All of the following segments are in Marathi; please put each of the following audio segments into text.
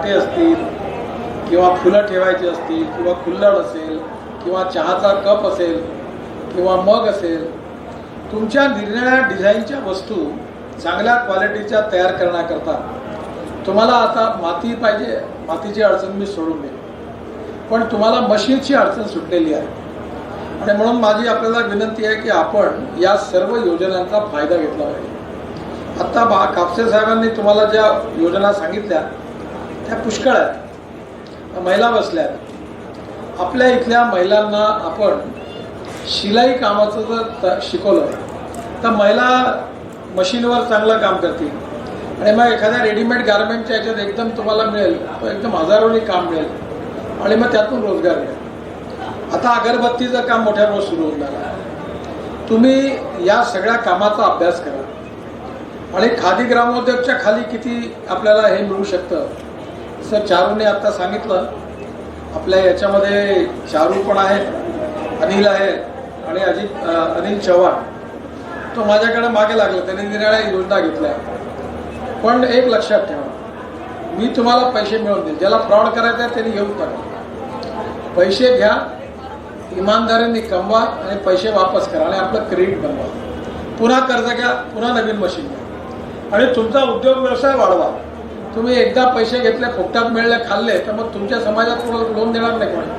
असतील किंवा फुलं ठेवायची असतील किंवा कुल्हड असेल किंवा चहाचा कप असेल किंवा मग असेल, तुमच्या निरनिराळ्या डिझाईनच्या वस्तू चांगल्या क्वालिटीच्या तयार करण्याकरता तुम्हाला आता माती पाहिजे, मातीची अडचण मी सोडून देईन, पण तुम्हाला मशीनची अडचण सुटलेली आहे. आणि म्हणून माझी आपल्याला विनंती आहे की आपण या सर्व योजनांचा फायदा घेतला पाहिजे. आत्ता कापसे साहेबांनी तुम्हाला ज्या योजना सांगितल्या त्या पुष्कळ आहेत. महिला बसल्या आहेत. आपल्या इथल्या महिलांना आपण शिलाई कामाचं जर शिकवलं तर महिला मशीनवर चांगलं काम करतील आणि मग एखाद्या रेडीमेड गार्मेंटच्या याच्यात एकदम तुम्हाला मिळेल, तो एकदम हजारोनी काम मिळेल आणि मग त्यातून रोजगार मिळेल. आता अगरबत्तीचं काम मोठ्या रोज सुरू होत आहे. तुम्ही या सगळ्या कामाचा अभ्यास करा आणि खादी ग्रामोद्योगच्या खाली किती आपल्याला हे मिळू शकतं. जसं चारूने आता सांगितलं, आपल्या याच्यामध्ये चारू पण आहे, अनिल आहे आणि अनिल चव्हाण, तो माझ्याकडे मागे लागला, त्याने निराळ्या योजना घेतल्या. पण एक लक्षात ठेवा, मी तुम्हाला पैसे मिळवून देईल. ज्याला फ्रॉड करायचा आहे त्यांनी घेऊन टाका. पैसे घ्या, इमानदारीने कमवा आणि पैसे वापस करा आणि आपलं क्रेडिट बनवा. पुन्हा कर्ज घ्या, पुन्हा नवीन मशीन घ्या आणि तुमचा उद्योग व्यवसाय वाढवा. तुम्ही एकदा पैसे घेतले, फुकटात मिळले, खाल्ले तर मग तुमच्या समाजात कोणाला लोन देणार नाही कोणी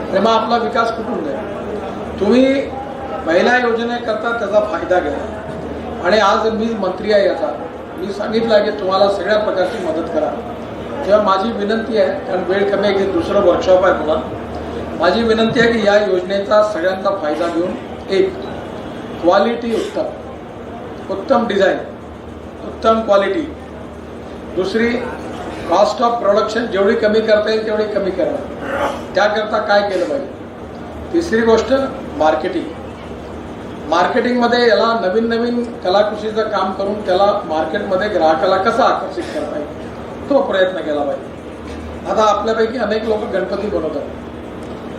आणि मग आपला विकास कुठून जाईल. तुम्ही पहिल्या योजनेकरता त्याचा फायदा घ्या आणि आज मी मंत्री आहे याचा, मी सांगितलं आहे की तुम्हाला सगळ्या प्रकारची मदत करा. तेव्हा माझी विनंती आहे, कारण वेळ कमी आहे की दुसरं वर्कशॉप आहे पुन्हा, माझी विनंती आहे की या योजनेचा सगळ्यांचा फायदा घेऊन एक क्वालिटी उत्तम डिझाईन, उत्तम क्वालिटी. दुसरी कॉस्ट ऑफ प्रोडक्शन जेवढी कमी करता येईल तेवढी कमी करा. त्याकरता काय केलं पाहिजे. तिसरी गोष्ट मार्केटिंगमध्ये याला नवीन कलाकुसरीचं काम करून त्याला मार्केटमध्ये ग्राहकाला कसं आकर्षित करता येईल तो प्रयत्न केला पाहिजे. आता आपल्यापैकी अनेक लोक गणपती बनवतात,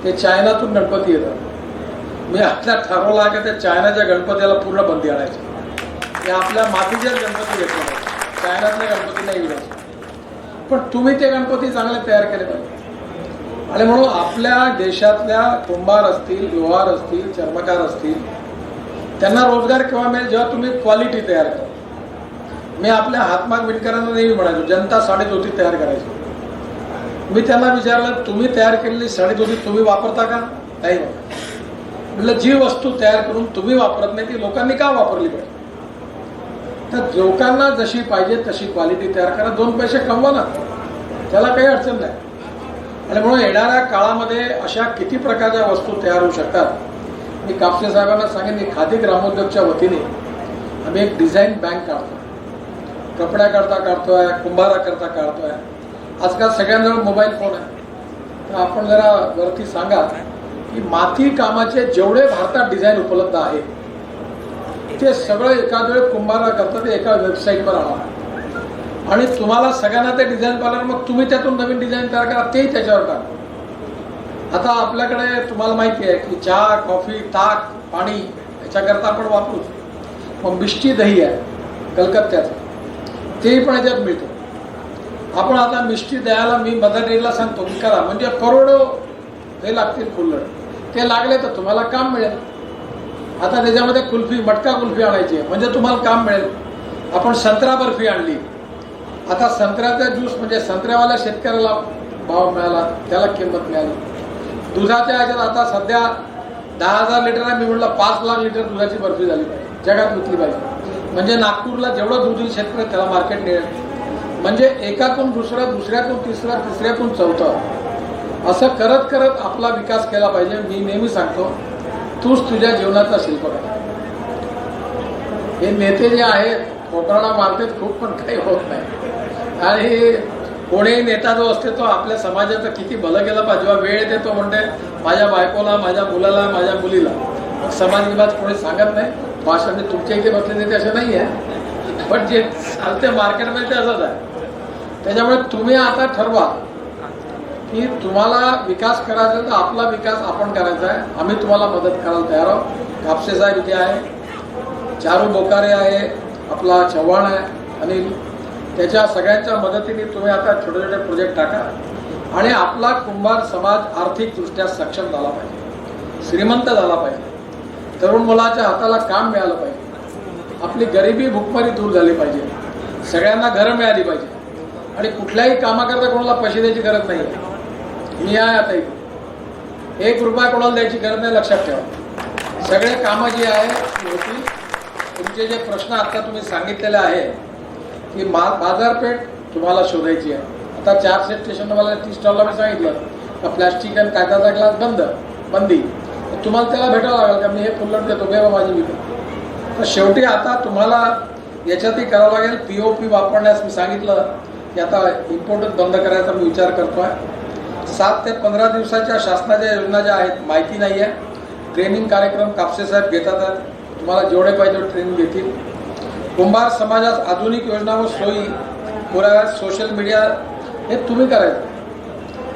ते चायनातून गणपती येतात. मी आपल्या ठरवलं की त्या चायनाच्या गणपतीला पूर्ण बंदी आणायची. ते आपल्या मातीचेच गणपती घेतले, चायनातले गणपती नाही विकायचे. पण तुम्ही ते गणपती चांगले तयार केले पाहिजे. आणि म्हणून आपल्या देशातल्या कुंभार असतील, लोहार असतील, चर्मकार असतील, त्यांना रोजगार केव्हा मिळेल, जेव्हा तुम्ही क्वालिटी तयार करा. मी आपल्या हातमाग विणकरांना नेहमी म्हणायचो, जनता साडीधोती तयार करायची. मी त्यांना विचारलं, तुम्ही तयार केलेली साडीधोती तुम्ही वापरता का? नाही. म्हटलं जी वस्तू तयार करून तुम्ही वापरत नाही ती लोकांनी का वापरली पाहिजे. तर लोकांना जशी पाहिजे तशी क्वालिटी तयार करा, 2 पैसे कमवा ना, त्याला काही अडचण नाही. आणि म्हणून येणाऱ्या काळामध्ये अशा किती प्रकारच्या वस्तू तयार होऊ शकतात. मी कापसे साहेबांना सांगेन की खादी ग्रामोद्योगच्या वतीने आम्ही एक डिझाईन बँक काढतो, कपड्याकरता काढतोय, कुंभाराकरता काढतोय. आजकाल सगळ्यांजवळ मोबाईल फोन आहे, तर आपण जरा वरती सांगा की माती कामाचे जेवढे भारतात डिझाईन उपलब्ध आहेत ते सगळं एखाद वेळ कुंभाराकरता ते एका वेबसाईटवर आणा आणि तुम्हाला सगळ्यांना ते डिझाईन पाहिलं, मग तुम्ही त्यातून नवीन डिझाईन तयार करा, तेही त्याच्यावर टाका. आता आपल्याकडे तुम्हाला माहिती आहे की चहा, कॉफी, ताक, पाणी याच्याकरता आपण वापरू. मग मिष्टी दही आहे कलकत्त्याचं, तेही पण याच्यात मिळतं. आपण आता मिष्टी दह्याला मी मदर डेअरीला सांगतो की करा, म्हणजे करोडो हे लागतील कुल्हड, ते लागले तर तुम्हाला काम मिळेल. आता त्याच्यामध्ये कुल्फी, मटका कुल्फी आणायची आहे म्हणजे तुम्हाला काम मिळेल. आपण संत्रा बर्फी आणली, आता संत्र्याचा ज्यूस म्हणजे संत्र्यावाल्या शेतकऱ्याला भाव मिळाला, त्याला किंमत मिळाली. दुधाच्या ह्याच्यात आता सध्या 10,000 लिटर आहे, मी म्हटलं 5 लाख लिटर दुधाची बर्फी झाली पाहिजे, जगात विकली पाहिजे. म्हणजे नागपूरला जेवढं दूध येईल शेतकरी त्याला मार्केट मिळेल. म्हणजे एकातून दुसरा, दुसऱ्यातून तिसरा, तिसऱ्यातून चौथा, असं करत करत आपला विकास केला पाहिजे. मी नेहमी सांगतो, तूच तुझ्या जीवनाचा शिल्पकार. हे नेते जे आहेत कोकणा मारतात खूप, पण काही होत नाही. आणि कोणीही नेता जो असते तो आपल्या समाजाचं किती भलं केलं पाहिजे. जेव्हा वेळ येते तो म्हणते माझ्या बायकोला, माझ्या मुलाला, माझ्या मुलीला. मग समाज विभाग कोणी सांगत नाही. भाषण तुमच्या इथे बसले नेते असे नाही आहे, पण जे चालते मार्केटमध्ये ते असंच आहे. त्याच्यामुळे तुम्ही आता ठरवा की तुम्हाला विकास करायचा तर आपला विकास आपण करायचा आहे. आम्ही तुम्हाला मदत करायला तयार आहोत. कापसे साहेब इथे आहे, चारू बोकारे आहे, आपला चव्हाण आहे, अनिल, त्याच्या सगळ्यांच्या मदतीने तुम्ही आता छोटे छोटे प्रोजेक्ट टाका आणि आपला कुंभार समाज आर्थिकदृष्ट्या सक्षम झाला पाहिजे, श्रीमंत झाला पाहिजे, तरुण मुलाच्या हाताला काम मिळालं पाहिजे, आपली गरिबी भुकमारी दूर झाली पाहिजे, सगळ्यांना घरं मिळाली पाहिजे आणि कुठल्याही कामाकरता कोणाला पैसे द्यायची गरज नाही आहे. मी आहे आता इथे 1 रुपया कोणाला द्यायची गरज नाही, लक्षात ठेवा. सगळे कामं जी आहे ती होती. तुमचे जे प्रश्न आता तुम्ही सांगितलेले आहे की बाजारपेठ तुम्हाला शोधायची आहे. आता 400 स्टेशनवाल्या टी स्टॉलला मी सांगितलं का प्लॅस्टिक आणि कागदाचा ग्लास बंदी, तुम्हाला त्याला भेटावं लागेल का मी हे फुल्लट देतो बेवा माझी विकत. तर शेवटी आता तुम्हाला याच्यातही करावं लागेल. POP वापरण्यास मी सांगितलं की आता इम्पोर्टच बंद करायचा मी विचार करतोय. 7 ते 15 दिवसाच्या शासनाच्या योजना ज्या आहेत माहिती नाही आहे. ट्रेनिंग कार्यक्रम कापसे साहेब घेतात आहेत, तुम्हाला जेवढे पाहिजे ट्रेनिंग देतील. कुंभार समाजास आधुनिक योजना व सोयी पुराव्यात सोशल मीडिया हे तुम्ही करायचं.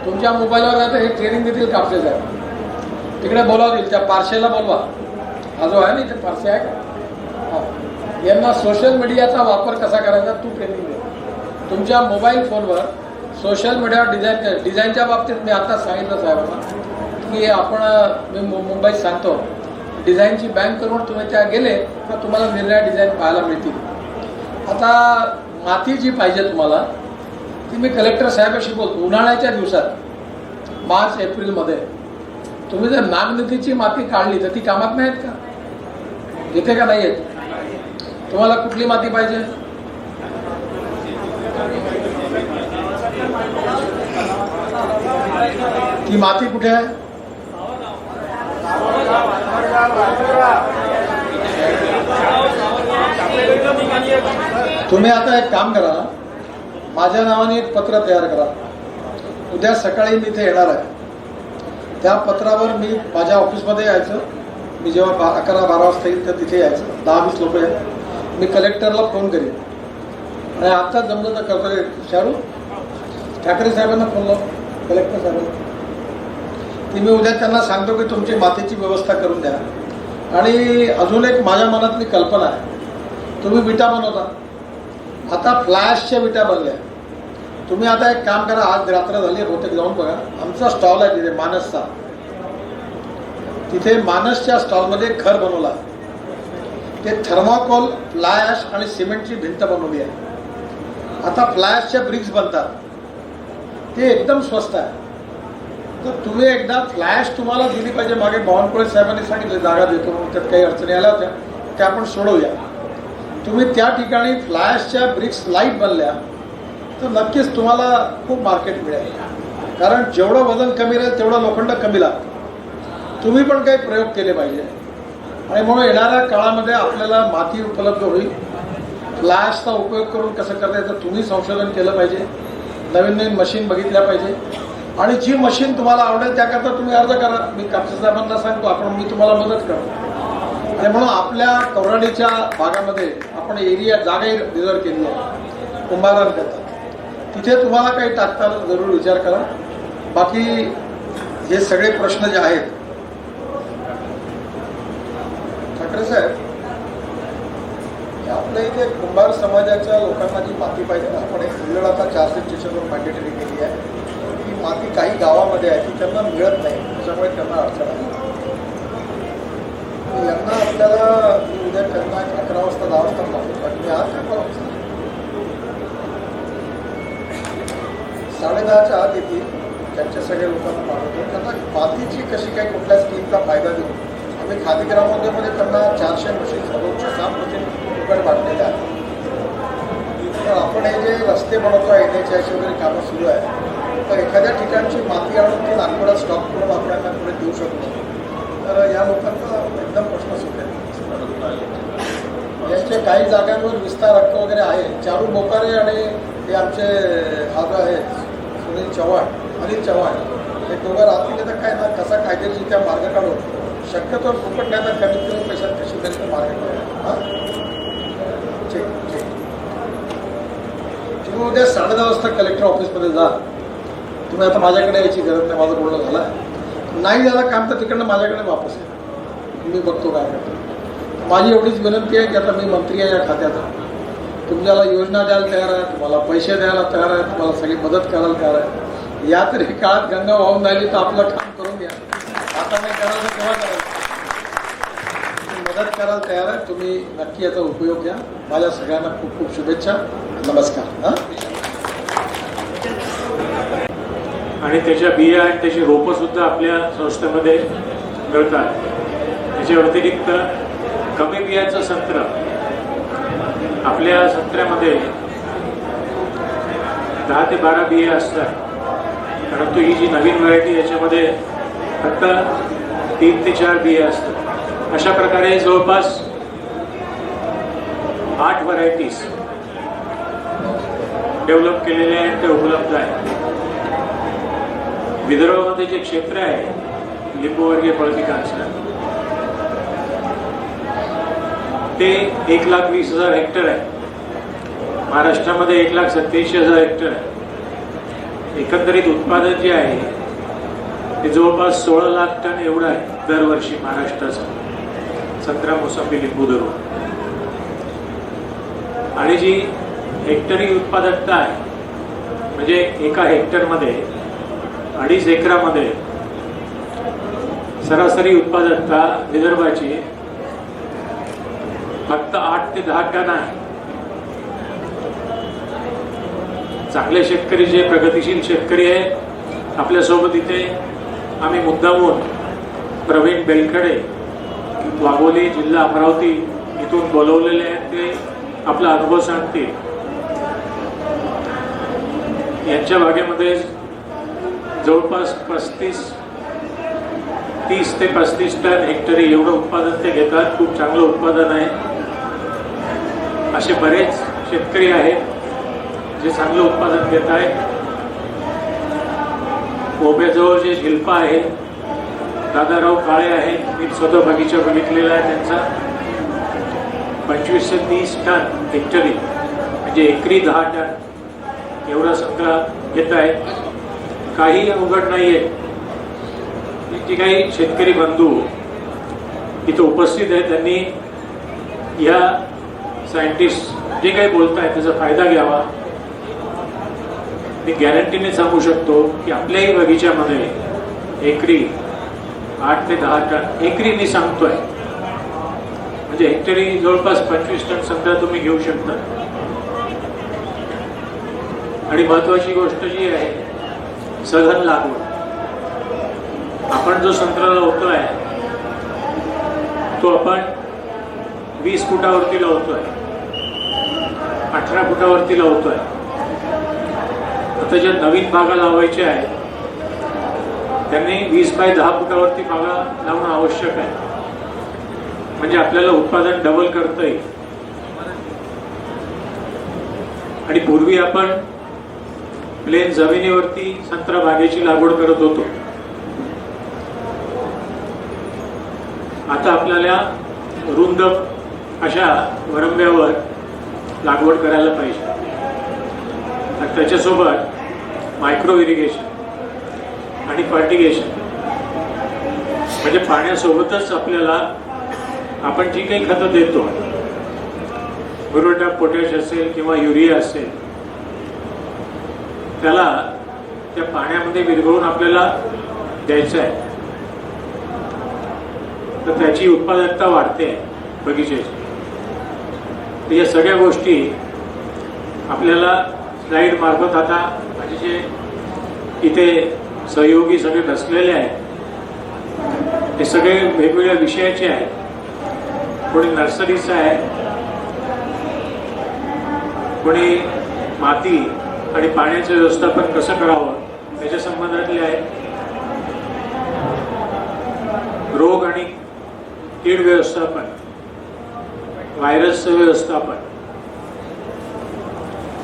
तुमच्या मोबाईलवर आता हे ट्रेनिंग देतील कापसे साहेब, तिकडे बोलावतील, त्या पारशेला बोलवा, हा जो आहे ना इथे पारसे आहे का, यांना सोशल मीडियाचा वापर कसा करायचा तू ट्रेनिंग दे. तुमच्या मोबाईल फोनवर सोशल मीडिया डिझाईनच्या बाबतीत मी आता सांगितलं साहेबांना की आपण मी मुंबईत सांगतो डिझाईनची बँक करून तुम्ही त्या गेले तर तुम्हाला निर्णय डिझाईन पाहायला मिळतील. आता माती जी पाहिजे तुम्हाला ती मी कलेक्टर साहेबाशी बोलतो. उन्हाळ्याच्या दिवसात मार्च एप्रिलमध्ये तुम्ही जर नागनदीची माती काढली तर ती कामात नाही आहेत का, येते का नाही येत. तुम्हाला कुठली माती पाहिजे, ती माती कुठे आहे. तुम्ही आता एक काम करा, माझ्या नावाने एक पत्र तयार करा. उद्या सकाळी मी इथे येणार आहे. त्या पत्रावर मी माझ्या ऑफिसमध्ये यायचं. मी जेव्हा 11-12 वाजता येईल तर तिथे यायचं. 10-20 लोक आहेत. मी कलेक्टरला फोन करीन आणि आता जमलं तर करतो. शाहरुख ठाकरे साहेबांना फोन लाव, कलेक्टर साहेबांना, ती मी उद्या त्यांना सांगतो की तुमची मातीची व्यवस्था करून द्या. आणि अजून एक माझ्या मनातली कल्पना आहे. तुम्ही विटा बनवता, आता फ्लॅशच्या विटा बनल्या. तुम्ही आता एक काम करा, आज रात्र झाली बहुतेक, जाऊन बघा आमचा स्टॉल आहे तिथे मानसचा. तिथे मानसच्या स्टॉलमध्ये घर बनवला. ते थर्माकोल, फ्लाय ॲश आणि सिमेंटची भिंत बनवली आहे. आता फ्लाय ब्रिक्स बनतात, ते एकदम स्वस्त आहे. तर तुम्ही एकदा फ्लॅश तुम्हाला दिली पाहिजे. मागे बावनकुळे साहेबांनी सांगितलं जागा देतो म्हणून, त्यात काही अडचणी आल्या होत्या त्या आपण सोडवूया. तुम्ही त्या ठिकाणी फ्लॅशच्या ब्रिक्स लाईट बनल्या तर नक्कीच तुम्हाला खूप मार्केट मिळेल. कारण जेवढं वजन कमी राहील तेवढं लोखंड कमी लागतं. तुम्ही पण काही प्रयोग केले पाहिजे आणि म्हणून येणाऱ्या काळामध्ये आपल्याला माती उपलब्ध होईल. फ्लॅशचा उपयोग करून कसं करता येतं तुम्ही संशोधन केलं पाहिजे. नवीन नवीन मशीन बघितल्या पाहिजे आणि जी मशीन तुम्हाला आवडेल त्याकरता तुम्ही अर्ज करा. मी कापसे साहेबांना सांगतो, मी तुम्हाला मदत करतो. आणि म्हणून आपल्या कवराडीच्या भागामध्ये आपण जागा रिझर्व केली आहे कुंभारांकरता. तिथे तुम्हाला काही टाकताना जरूर विचार करा. बाकी हे सगळे प्रश्न जे आहेत, ठाकरे साहेब, आपल्या इथे कुंभार समाजाच्या लोकांना जी माती पाहिजे ना, आपण एक फुल्लड आता 400 स्टेशनवर मॅन्डेटरी केली आहे. ही माती काही गावामध्ये आहे ती त्यांना मिळत नाही, त्याच्यामुळे त्यांना अडचण आहे. यांना आपल्याला उद्या त्यांना 11 वाजता 10 वाजता पाठवतो. मी आज 10:30च्या आत येतील. त्यांच्या सगळ्या लोकांना पाठवतो. त्यांना मातीची कशी काही कुठल्या स्कीमचा फायदा देऊ. आम्ही खादी ग्रामोद्योगमध्ये त्यांना 400 मशीन, 206 मशीन फुकट वाटलेल्या आहेत. तर आपण हे जे रस्ते बनवतो आहे NHS वगैरे कामं सुरू आहे, तर एखाद्या ठिकाणची माती आणून ती नागपुरात स्टॉक करून आपण त्यांना पुढे देऊ शकतो. तर या लोकांचा एकदम प्रश्न सुटेल. यांच्या काही जागांवर विस्तार हक्क वगैरे आहे. चारू बोकारे आणि हे आमचे जो आहे अनिल चव्हाण, हे दोघं राहतील. तर काय ना कसा कायदेशीर मार्ग काढून शक्यतो फुकट नाही तर कमीत कमी पैशात कशी तरी मार्ग काढून. हां ठीक. तुम्ही उद्या 10:30 वाजता कलेक्टर ऑफिसमध्ये जा. तुम्ही आता माझ्याकडे यायची गरज नाही, माझं बोलणं झालं आहे. नाही झालं काम तर तिकडनं माझ्याकडे वापस आहे, मी बघतो काय करतो. माझी एवढीच विनंती आहे की आता मी मंत्री आहे या खात्याचा. तुमच्याला योजना द्यायला तयार आहे, तुम्हाला पैसे द्यायला तयार आहे, तुम्हाला सगळी मदत करायला तयार आहे. या तरी काळात गंगा वाहून राहिली तर आपलं काम करून घ्या. आता नाही करायचं तेव्हा करायचं. मदत करायला तयार आहे. तुम्ही नक्की याचा उपयोग घ्या. माझ्या सगळ्यांना खूप खूप शुभेच्छा. नमस्कार. आणि त्याच्या बिया आणि त्याची रोपं सुद्धा आपल्या संस्थेमध्ये मिळतात. त्याच्या व्यतिरिक्त कमी बियाचं संत्र आपल्या संत्र्यामध्ये 10 ते 12 बिया असतात. परंतु ही जी नवीन व्हरायटी याच्यामध्ये फक्त 3 ते 4 बिया असतात. अशा प्रकारे जवळपास 8 व्हरायटीज डेव्हलप केलेल्या आहेत, ते उपलब्ध आहेत. विदर्भामध्ये जे क्षेत्र आहे लिंबूवर्गीय फळ पिकांचं ते 1,20,000 हेक्टर आहे. महाराष्ट्रामध्ये 1,87,000 हेक्टर आहे. एकंदरीत उत्पादन जे आहे ते जवळपास 16 लाख टन एवढं आहे दरवर्षी महाराष्ट्राचं संत्रा मोसंबी लिंबू धरून. आणि जी हेक्टरी उत्पादकता आहे म्हणजे एका हेक्टरमध्ये 2.5 एकरामध्ये सरासरी उत्पादकता विदर्भाची फक्त 8 ते 10 टन आहे. चांगले शेतकरी जे प्रगतिशील शेतकरी आहेत आपल्यासोबत इथे आम्ही मुद्दामून प्रवीण बेलखडे वाघोली जिल्हा अमरावती इथून बोलवलेले आहेत. ते आपला अनुभव सांगतील. यांच्या भागेमध्ये जवळपास 30 ते 35 टन हेक्टरी एवढं उत्पादन ते घेतात. खूप चांगलं उत्पादन आहे. असे बरेच शेतकरी आहेत जे चांगलं उत्पादन घेत आहेत. ओब्याजवळ जे शिल्पा आहे दादाराव काळे आहेत, मी स्वतः बगीचा बघितलेला आहे त्यांचा. 25 ते 30 टन हेक्टरी म्हणजे एकरी 10 टन एवढा संत्रा घेत आहेत. काही अवघड नाहीये. जे काही शेतकरी बंधू इथं उपस्थित आहेत त्यांनी या सायंटिस्ट जे काही बोलत आहेत त्याचा फायदा घ्यावा. मी गॅरंटीने सांगू शकतो की आपल्याही बगीच्यामध्ये एकरी 8 ते 10 टन एकरी मी सांगतोय म्हणजे हेक्टरी जवळपास 25 टन संत्रा तुम्ही घेऊ शकता. आणि महत्वाची गोष्ट जी आहे सघन लागवड. आपण जो संत्रा लावतोय तो आपण 20 फुटावरती लावतोय, 18 फुटावरती लावतोय. आता ज्या नवीन बागा लावायच्या आहेत त्यांनी 20 बाय 10 फुटावरती बागा लावणं आवश्यक आहे. म्हणजे आपल्याला उत्पादन डबल करता येईल. आणि पूर्वी आपण प्लेन जमिनीवरती संत्रा बागेची लागवड करत होतो. आता आपल्याला रुंद अशा वरंब्यावर लागवड करायला पाहिजे. आणि त्याच्यासोबत मायक्रो इरिगेशन आणि फर्टिगेशन म्हणजे पाण्यासोबतच आपल्याला आपण जी काही खतं देतो म्युरेट ऑफ पोटॅश असेल किंवा युरिया असेल त्याला त्या पाण्यामध्ये विरघळून आपल्याला द्यायचं आहे. तर त्याची उत्पादकता वाढते बगीच्याची. तर या सगळ्या गोष्टी आपल्याला स्लाईड मार्फत आता म्हणजे जे इथे सहयोगी सगळे बसलेले आहेत हे सगळे वेगवेगळ्या विषयाचे आहेत. कोणी नर्सरीचं आहे, कोणी माती आणि पाण्याचं व्यवस्थापन कसं करावं त्याच्या संबंधातले आहे. रोग आणि कीड व्यवस्थापन, व्हायरसचं व्यवस्थापन.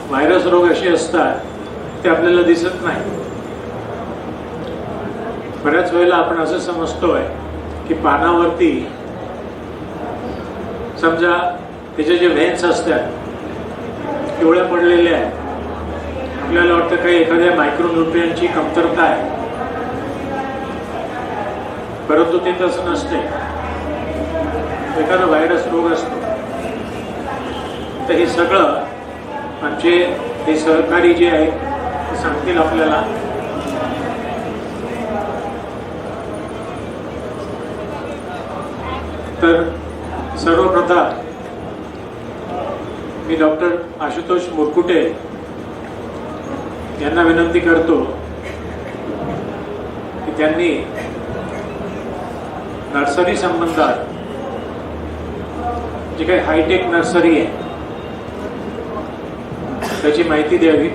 व्हायरस रोग असे असतात ते आपल्याला दिसत नाही. बऱ्याच वेळेला आपण असं समजतोय की पानावरती समजा त्याचे जे व्हेन्स असतात पिवळ्या पडलेल्या आहेत. आपल्याला वाटतं काही एखाद्या मायक्रोन्यूट्रियनची कमतरता आहे, परंतु ते तसं नसते. एखादा व्हायरस रोग असतो. तर हे सगळं आमचे हे सहकारी जे आहेत ते सांगतील आपल्याला. तर सर्वप्रथम मी डॉक्टर आशुतोष मुरकुटे यांना विनंती करतो की त्यांनी नर्सरी संबंधात जी काही हायटेक नर्सरी आहे त्याची माहिती द्यावी.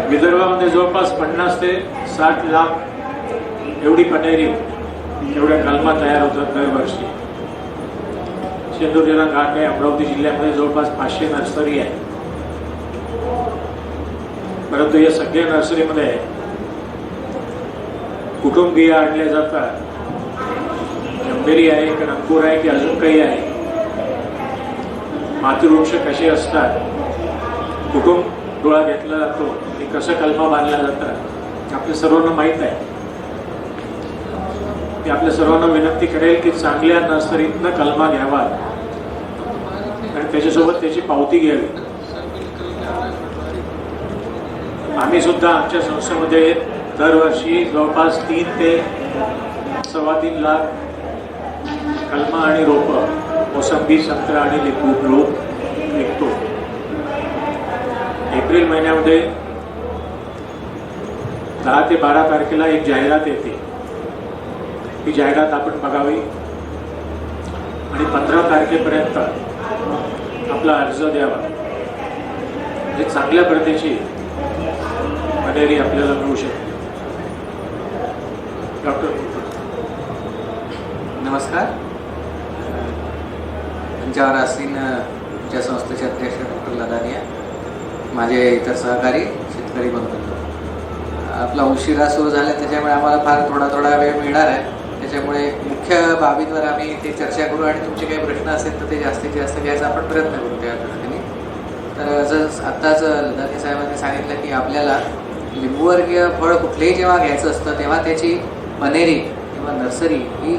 विदर्भामध्ये जवळपास 50 ते 60 लाख एवढी पनेरी, एवढ्या कलमा तयार होतात दरवर्षी. शेंदूर घाट आहे, अमरावती जिल्ह्यामध्ये जवळपास 500 नर्सरी आहे. परंतु या सगळ्या नर्सरीमध्ये कुठून बिया आणल्या जातात, चंबेरी आहे की अंकुर आहे की अजून काही आहे, मातृवृक्ष कसे असतात, कुठून डोळा घेतला जातो, हे कसं कलमा बांधला जातात, आपल्या सर्वांना माहीत आहे. मी आपल्या सर्वांना विनंती करेल की चांगल्या नर्सरीतनं कलमा घ्यावा आणि त्याच्यासोबत त्याची पावती घ्यावी. आम्ही सुद्धा आमच्या संस्थेमध्ये दरवर्षी जवळपास 3 ते 3.25 लाख कलमा आणि रोपं, मोसंबी, संत्रा आणि लिंबू रोप विकतो. एप्रिल महिन्यामध्ये 10 ते 12 तारखेला एक जाहिरात येते. ही जाहिरात आपण बघावी आणि 15 तारखेपर्यंत आपला अर्ज द्यावा. म्हणजे चांगल्या प्रतीची पनेरी आपल्याला मिळू शकते. डॉक्टर नमस्कार. पंचावर आसीन तुमच्या संस्थेचे अध्यक्ष डॉक्टर लदानिया, माझे इतर सहकारी शेतकरी बंधू. आपला उशिरा सुरू झाला त्याच्यामुळे आम्हाला फार थोडा वेळ मिळणार आहे. त्याच्यामुळे मुख्य बाबींवर आम्ही ते चर्चा करू आणि तुमचे काही प्रश्न असेल तर ते जास्तीत जास्त घ्यायचा आपण प्रयत्न करू त्या दृष्टीने. तर जर आत्ताच लदानिया साहेबांनी सांगितलं की आपल्याला लिंबूवर्गीय फळ कुठलेही जेव्हा घ्यायचं असतं तेव्हा त्याची पनेरी किंवा नर्सरी ही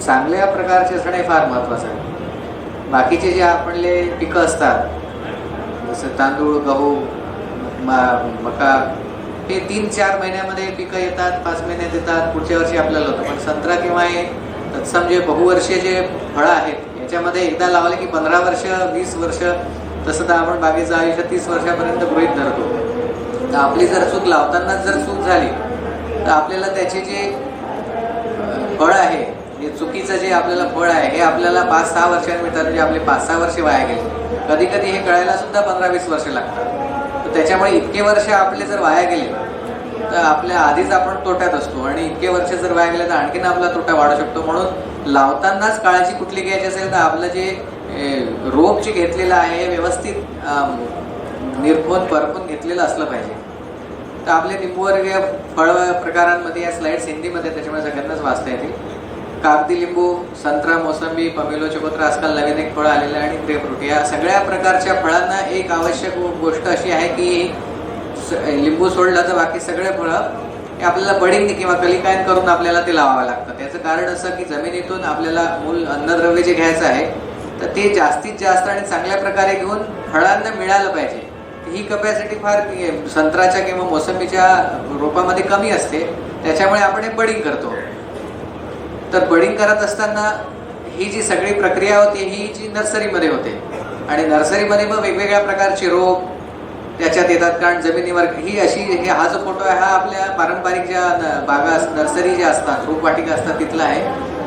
चांगल्या प्रकारची असणे फार महत्त्वाचं आहे. बाकीचे जे आपले पिकं असतात जसं तांदूळ, गहू, मका, हे 3-4 महिन्यामध्ये पिकं येतात, 5 महिन्यात येतात, पुढच्या वर्षी आपल्याला होतं. पण संत्रा किंवा हे तत्सम जे बहुवर्षीय जे फळं आहेत याच्यामध्ये एकदा लावले की 15 वर्ष, 20 वर्ष, तसं तर आपण बागेचं आयुष्य 30 वर्षापर्यंत गृहीत धरतो. तर आपली जर चूक लावतानाच जर चूक झाली तर आपल्याला त्याचे जे फळ आहे, जे चुकीचं जे आपल्याला फळ आहे हे आपल्याला 5-6 वर्षांनी मिळतात. म्हणजे आपले 5-6 वर्ष वाया गेले. कधी कधी हे कळायला सुद्धा 15-20 वर्ष लागतात. तर त्याच्यामुळे इतके वर्ष आपले जर वाया गेले तर आपल्या आधीच आपण तोट्यात असतो आणि इतके वर्ष जर वाया गेले तर आणखीन आपला तोटा वाढू शकतो. म्हणून लावतानाच काळजी कुठली घ्यायची असेल तर आपलं जे रोप जे घेतलेलं आहे हे व्यवस्थित निरखून परखून घेतलेलं असलं पाहिजे. तर आपले लिंबूवर्गीय फळ प्रकारांमध्ये या स्लाइड्स हिंदीमध्ये, त्याच्यामुळे सगळ्यांनाच वाचता येतील. कागदी लिंबू, संत्रा, मोसंबी, पमेलो, चकोत्रा, आजकाल नवीन एक फळ आलेलं आहे आणि ग्रेपफ्रूट. या सगळ्या प्रकारच्या फळांना एक आवश्यक गोष्ट अशी आहे की लिंबू सोडलं तर बाकी सगळे फळं हे आपल्याला बडिंग किंवा कलिकायन करून आपल्याला ते लावावं लागतं. त्याचं कारण असं की जमिनीतून आपल्याला मूल अन्नद्रव्य जे घ्यायचं आहे तर ते जास्तीत जास्त आणि चांगल्या प्रकारे घेऊन फळांना मिळालं पाहिजे. ही कपॅसिटी फार संत्र्याच्या किंवा मोसंबीच्या रोपामध्ये कमी असते. त्याच्यामुळे आपण हे बडिंग करतो. तर बडिंग करत असताना ही जी सगळी प्रक्रिया होती ही जी नर्सरीमध्ये होते आणि नर्सरीमध्ये मग वेगवेगळ्या प्रकारचे रोग त्याच्यात येतात. कारण जमिनीवर ही अशी हा जो फोटो आहे हा आपल्या पारंपरिक ज्या बागा नर्सरी ज्या असतात, रोपवाटिका असतात तिथला आहे.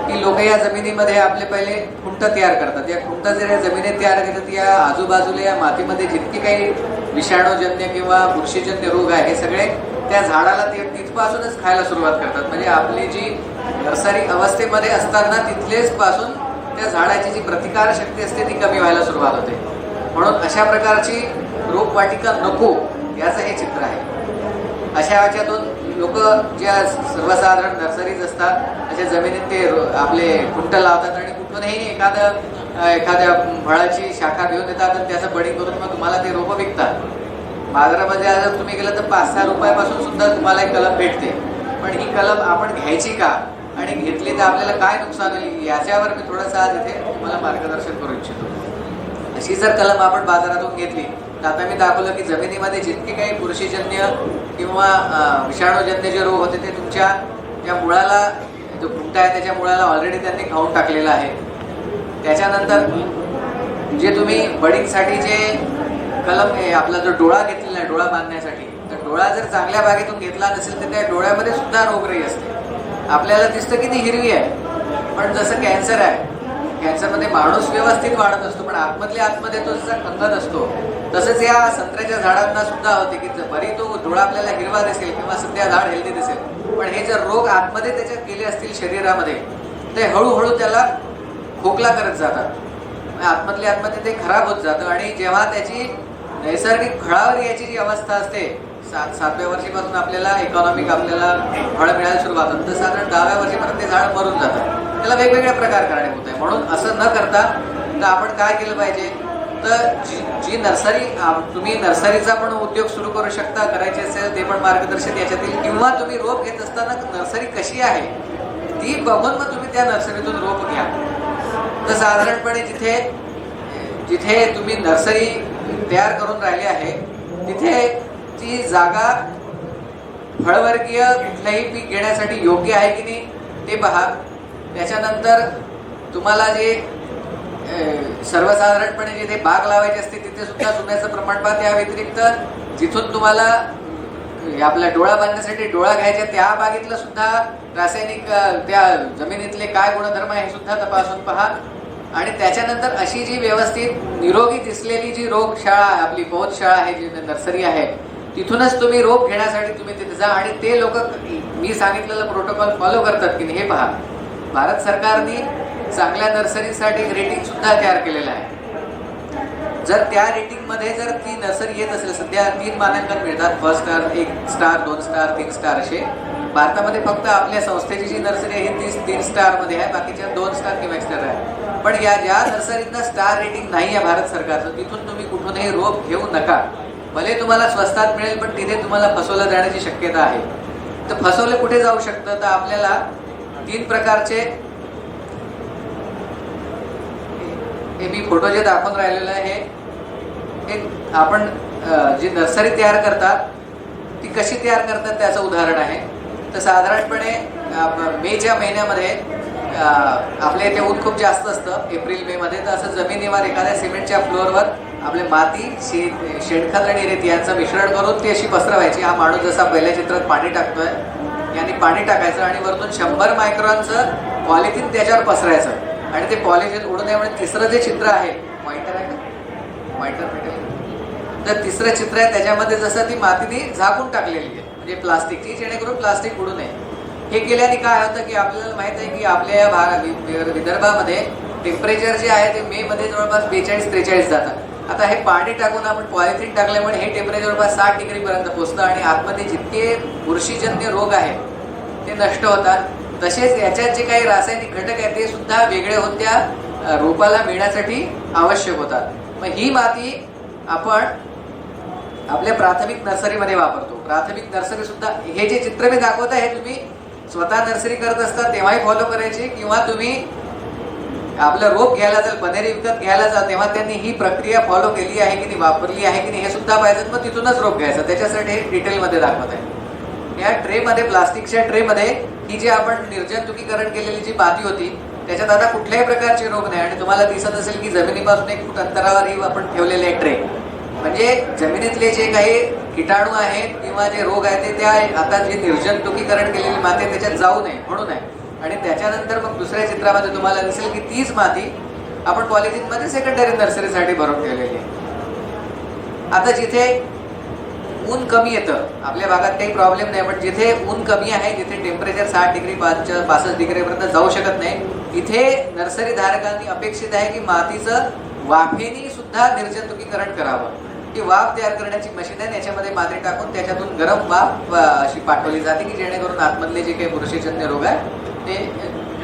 की लोक या जमिनीमध्ये आपले पहिले खुंट तयार करतात. या खुंट जर या जमिनीत तयार करतात या आजूबाजूला या मातीमध्ये जितके काही विषाणूजन्य किंवा बुरशीजन्य रोग आहे हे सगळे त्या झाडाला तिथपासूनच खायला सुरुवात करतात. म्हणजे आपली जी नर्सरी अवस्थेमध्ये असताना तिथलेच पासून त्या झाडाची जी प्रतिकार शक्ती असते ती कमी व्हायला सुरुवात होते. म्हणून अशा प्रकारची रोपवाटिका नको याचं हे चित्र आहे. अशा याच्यातून लोक ज्या सर्वसाधारण नर्सरीज असतात अशा जमिनीत ते आपले खुंट लावतात आणि कुठूनही एखाद्या फळाची शाखा घेऊन येतात आणि त्याचं बडिंग करून मग तुम्हाला ते रोपं विकतात. बाजारामध्ये जर तुम्ही गेलं तर 5-6 रुपयापासून सुद्धा तुम्हाला एक कलम भेटते. पण ही कलम आपण घ्यायची का आणि घेतली तर आपल्याला काय नुकसान होईल याच्यावर मी थोडंसं आज इथे तुम्हाला मार्गदर्शन करू इच्छितो. अशी जर कलम आपण बाजारातून घेतली तर आता मी दाखवलं की जमिनीमध्ये जितके काही बुरशीजन्य किंवा विषाणूजन्य जे रोग होते ते तुमच्या त्या मुळाला, जो खुंटा आहे त्याच्या मुळाला ऑलरेडी त्यांनी खाऊन टाकलेला आहे. त्याच्यानंतर जे तुम्ही बडिंगसाठी जे कलम आहे, आपला जो डोळा घेतलेला आहे डोळा बांधण्यासाठी, तर डोळा जर चांगल्या बागेतून घेतला नसेल तर त्या डोळ्यामध्ये सुद्धा रोगराई असते. आपल्याला दिसतं की ती हिरवी आहे, पण जसं कॅन्सर आहे, कॅन्सरमध्ये माणूस व्यवस्थित वाढत असतो पण आतमध्ये तो जसा खंगत असतो, तसंच या संत्र्याच्या झाडांना सुद्धा होते की बरी तो डोळा आपल्याला हिरवा दिसेल किंवा सध्या झाड हेल्दी दिसेल, पण हे जर रोग आतमध्ये त्याच्यात गेले असतील शरीरामध्ये ते हळूहळू त्याला खोकला करत जातात, आतमध्ये ते खराब होत जातं. आणि जेव्हा त्याची नैसर्गिक फळावर याची जी अवस्था असते, 7व्या वर्षीपासून आपल्याला इकॉनॉमिक आपल्याला फळ मिळायला सुरुवात होतं, तर साधारण 10व्या वर्षीपर्यंत ते झाड मरून जातं. त्याला वेगवेगळ्या प्रकार कारणीभूत आहे. म्हणून असं न करता तर आपण काय केलं पाहिजे, तर जी नर्सरी, तुम्ही नर्सरीचा पण उद्योग सुरू करू शकता, करायचे असेल ते पण मार्गदर्शन याच्यातील, किंवा तुम्ही रोप घेत असताना नर्सरी कशी आहे ती बघून मग तुम्ही त्या नर्सरीतून रोप घ्या. तर साधारणपणे जिथे तुम्ही नर्सरी तयार करून राहिली आहे तिथे ती जागा फळवर्गीय कुठलंही पीक घेण्यासाठी योग्य आहे की नाही ते पहा. त्याच्यानंतर तुम्हाला जे सर्वसाधारणपणे जिथे बाग लावायची असते तिथे सुद्धा चुन्याचं प्रमाण पहा. त्या व्यतिरिक्त जिथून तुम्हाला आपला डोळा बांधण्यासाठी डोळा घ्यायचा त्या बागेतलं सुद्धा रासायनिक त्या जमिनीतले काय गुणधर्म आहे हे सुद्धा तपासून पहा. आणि त्याच्यानंतर अशी जी व्यवस्थित निरोगी दिसलेली जी रोगशाळा आपली पौधशाळा आहे, जी नर्सरी आहे, तिथूनच तुम्ही रोप घेण्यासाठी तुम्ही तिथे जा. आणि ते लोक मी सांगितलेलं प्रोटोकॉल फॉलो करतात की नाही हे पहा. भारत सरकारने चांगल्या नर्सरीसाठी रेटिंग सुद्धा तयार केलेलं आहे. जर त्या रेटिंगमध्ये जर ती नर्सरी येत असेल, सध्या 3 मानांकन मिळतात, 1 स्टार, 1 स्टार, 2 स्टार, 3 स्टार असे. भारतामध्ये फक्त आपल्या संस्थेची जी नर्सरी आहे ती 3 स्टार मध्ये आहे, बाकीच्या 2 स्टार किंवा 1 स्टार आहे. पण या ज्या नर्सरींना स्टार रेटिंग नाही आहे भारत सरकारचं, तिथून तुम्ही कुठूनही रोप घेऊ नका. भले तुम्हाला स्वस्तात मिळेल पण तिथे तुम्हाला फसवलं जाण्याची शक्यता आहे. तर फसवलं कुठे जाऊ शकतं, तर आपल्याला 3 प्रकारचे, हे मी फोटो जे दाखवून राहिलेलं आहे हे आपण जी नर्सरी तयार करतात ती कशी तयार करतात त्याचं उदाहरण आहे. तर साधारणपणे मेच्या महिन्यामध्ये आपल्या इथे ऊन खूप जास्त असतं, एप्रिल मे मध्ये. तर असं जमिनीवर एखाद्या सिमेंटच्या फ्लोअरवर आपले माती, शेणखत आणि रेती यांचं मिश्रण करून ती अशी पसरवायची. हा माणूस जसा पहिल्या चित्रात पाणी टाकतोय यांनी पाणी टाकायचं आणि वरतून 100 मायक्रॉनचं पॉलिथिन त्याच्यावर पसरायचं आणि ते पॉलिथिन उडू नये म्हणून तिसरं जे चित्र आहे, मॉनिटर आहे का, मॉनिटर भेटेल, तर तिसरं चित्र आहे त्याच्यामध्ये जसं ती मातीने झाकून टाकलेली आहे म्हणजे प्लास्टिकची, जेणेकरून प्लास्टिक उडू नये. हे केल्याने काय होतं की आपल्याला माहित आहे की आपल्या या विदर्भामध्ये टेम्परेचर जे आहे ते मे मध्ये जवळपास 42-43 जातं. आता हे पाणी टाकून आपण पॉलिथिन टाकल्यामुळे हे टेम्परेचर जवळपास 60 डिग्री पर्यंत पोहोचतं आणि आतमध्ये जितके बुरशीजन्य रोग आहेत ते नष्ट होतात. तसेच याच्यात जे काही रासायनिक घटक आहेत ते सुद्धा वेगळे होत त्या रोपाला मिळण्यासाठी आवश्यक होतात. मग ही माती आपण आपल्या प्राथमिक नर्सरीमध्ये वापरतो. प्राथमिक नर्सरी सुद्धा, हे जे चित्र मी दाखवत आहे हे तुम्ही स्वतः नर्सरी करत असता तेव्हाही फॉलो करायचे, किंवा तुम्ही आपलं रोप घ्यायला जाल, पनेरी विकत घ्यायला जाल तेव्हा त्यांनी ही प्रक्रिया फॉलो केली आहे की नाही, वापरली आहे की नाही हे सुद्धा पाहिजे. मग तिथूनच रोप घ्यायचा. त्याच्यासाठी हे डिटेलमध्ये दाखवत आहे. या ट्रेमध्ये, प्लास्टिकच्या ट्रेमध्ये ही जी आपण निर्जंतुकीकरण केलेली जी माती होती त्याच्यात आता कुठल्याही प्रकारचे रोग नाही. आणि तुम्हाला दिसत असेल की जमिनीपासून 1 फूट अंतरावर ही आपण ठेवलेले आहे ट्रे, म्हणजे जमिनीतले जे काही किटाणू आहेत किंवा जे रोग आहेत ते त्या आता जे निर्जंतुकीकरण केलेली माती आहे त्याच्यात जाऊ नये म्हणून आहे. आणि त्याच्यानंतर मग दुसऱ्या चित्रामध्ये तुम्हाला दिसेल की तीच माती आपण पॉलिथिनमध्ये सेकंडरी नर्सरीसाठी भरून ठेवलेली आहे. आता जिथे ऊन कमी येतं, आपल्या भागात काही प्रॉब्लेम नाही, पण जिथे ऊन कमी आहे, जिथे टेम्परेचर 60 डिग्री 65 डिग्रीपर्यंत जाऊ शकत नाही, तिथे नर्सरी धारकांनी अपेक्षित आहे की मातीचं वाफेने सुद्धा निर्जंतुकीकरण करावं. ही वाफ तयार करण्याची मशीन आहे, याच्यामध्ये माती टाकून त्याच्यातून गरम वाफ अशी पाठवली जाते की जेणेकरून आतमधले जे काही बुरशीजन्य रोग आहे ते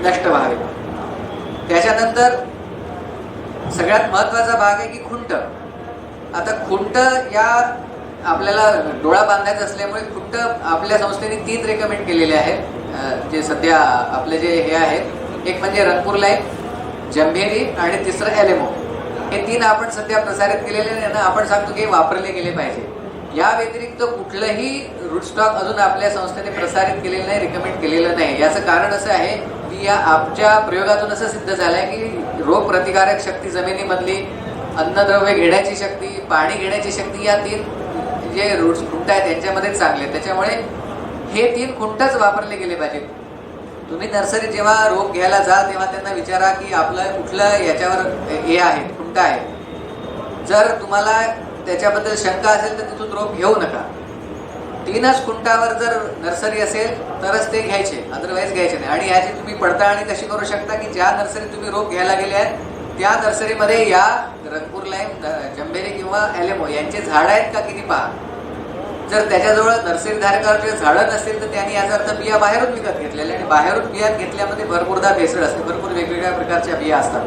नष्ट व्हावे. त्याच्यानंतर सगळ्यात महत्वाचा भाग आहे की खुंट. आता खुंट या आपल्याला डोळा बांधायचा असल्यामुळे खुंट आपल्या संस्थेने 3 रेकमेंड केलेले आहेत. जे सध्या आपले जे हे आहेत, एक म्हणजे रंगपूर लाईन, जंभेरी आणि तिसरं एलेमो, हे 3 आपण सध्या प्रसारित केलेले नाही ना, आपण सांगतो की वापरले गेले पाहिजे. या व्यतिरिक्त कुठलंही रूट स्टॉक अजून आपल्या संस्थेने प्रसारित केलेलं नाही, रिकमेंड केलेलं नाही. याचं कारण असं आहे की या आमच्या प्रयोगातून असं सिद्ध झालं आहे की रोग प्रतिकारक शक्ती जमिनीमधली, अन्नद्रव्य घेण्याची शक्ती, पाणी घेण्याची शक्ती, या 3 जे रूट्स खुंट आहेत त्यांच्यामध्ये चांगले. त्याच्यामुळे हे 3 खुंटच वापरले गेले पाहिजेत. तुम्ही नर्सरीत जेव्हा रोप घ्यायला जाल तेव्हा त्यांना विचारा की आपलं कुठलं याच्यावर हे आहे, खुंट आहे. जर तुम्हाला त्याच्याबद्दल शंका असेल तर तिथून रोप घेऊ नका. 3च खुंटावर जर नर्सरी असेल तरच ते घ्यायचे, अदरवाईज घ्यायचे नाही. आणि याची तुम्ही पडताळणी कशी करू शकता की ज्या नर्सरीत तुम्ही रोप घ्यायला गेले आहेत त्या नर्सरीमध्ये या रंगपूर लाईन, जंभेरी किंवा एलेमो यांचे झाड आहेत का किती पहा. जर त्याच्याजवळ नर्सरी धारकाचे झाडं नसतील तर त्यांनी याचा अर्थ बिया बाहेरून विकत घेतलेले, आणि बाहेरून बिया घेतल्यामध्ये भरपूरदा भेसळ असते, भरपूर वेगवेगळ्या प्रकारच्या बिया असतात.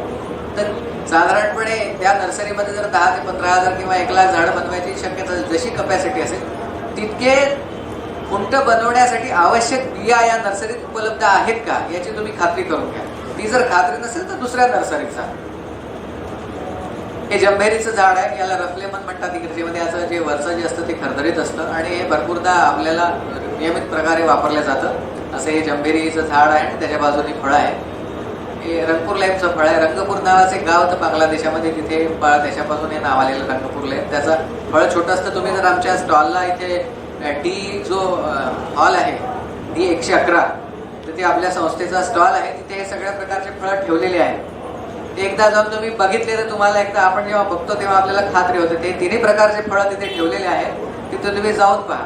तर साधारणपणे त्या नर्सरीमध्ये जर 10 ते 15,000 किंवा 1,00,000 झाडं बनवायची शक्यता, जशी कपॅसिटी असेल तितके खुंट बनवण्यासाठी आवश्यक बिया या नर्सरीत उपलब्ध आहेत का याची तुम्ही खात्री करून घ्या. ती जर खात्री नसेल तर दुसऱ्या नर्सरीचा. हे जंभेरीचं झाड आहे, याला रफलेमन म्हणतात इंग्रजीमध्ये. याचं जे वरचं जे असतं ते खरदरीत असतं आणि हे भरपूरदा आपल्याला नियमित प्रकारे वापरलं जातं. असं हे जंभेरीचं झाड आहे आणि त्याच्या बाजूने फळं आहे. हे रंगपूर लाईमचं फळ आहे. रंगपूर नावाचं एक गाव होतं बांगलादेशामध्ये, तिथे फळ त्याच्यापासून हे नाव आलेलं रंगपूर लाईम. त्याचं फळ छोटं असतं. तुम्ही जर आमच्या स्टॉलला इथे डी जो हॉल आहे D111, तर ते आपल्या संस्थेचा स्टॉल आहे, तिथे हे सगळ्या प्रकारचे फळं ठेवलेले आहेत. एकदा जाऊन तुम्ही बघितले तर तुम्हाला एकदा आपण जेव्हा बघतो तेव्हा आपल्याला खात्री होते. ते 3ही प्रकारचे फळं तिथे ठेवलेले आहेत, तिथे तुम्ही जाऊन पहा.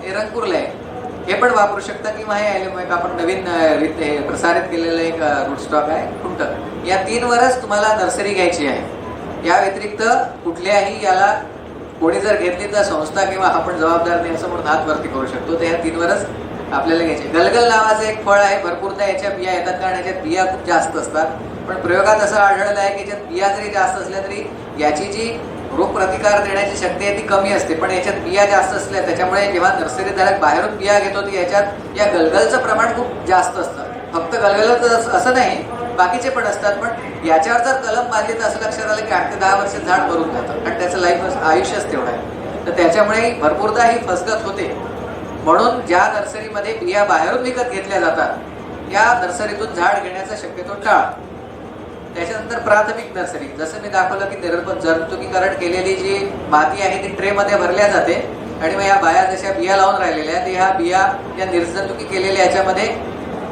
हे रंगपूरला आहे, हे पण वापरू शकता. किंवा हे एलेमो एक आपण नवीन प्रसारित केलेलं एक रूट स्टॉक आहे, खुंट. या 3वरच तुम्हाला नर्सरी घ्यायची आहे. या व्यतिरिक्त कुठल्याही याला कोणी जर घेतली तर संस्था किंवा आपण जबाबदार नाही असं म्हणून हात वरती करू शकतो. तर या 3वरच आपल्याला घ्यायचे. गलगल नावाचं एक फळ आहे, भरपूरदा याच्या बिया येतात कारण याच्यात बिया खूप जास्त असतात. पण प्रयोगात असं आढळलं आहे की याच्यात बिया जरी जास्त असल्या तरी याची जी रोग प्रतिकार देण्याची शक्ती आहे ती कमी असते. पण याच्यात बिया जास्त असल्या त्याच्यामुळे जेव्हा नर्सरी धारक बाहेरून बिया घेतो ती याच्यात या गलगलचं प्रमाण खूप जास्त असतं. फक्त गलगलच असं नाही, बाकीचे पण असतात. पण याच्यावर जर कलम बांधली तर असं लक्षात आलं की 8 ते 10 वर्ष झाड भरून जातं आणि त्याचं आयुष्यच तेवढं आहे. तर त्याच्यामुळे भरपूरदा ही फसगत होते. म्हणून ज्या नर्सरीमध्ये बिया बाहेरून विकत घेतल्या जातात या नर्सरीतून झाड घेण्याचा शक्यतो टाळा. त्याच्यानंतर प्राथमिक नर्सरी, जसं मी दाखवलं की जंतुकीकरण केलेली जी माती आहे ती ट्रेमध्ये भरल्या जाते आणि मग या बाया जशा बिया लावून राहिलेल्या आहेत ह्या बिया या निर्जंतुकी केलेल्या याच्यामध्ये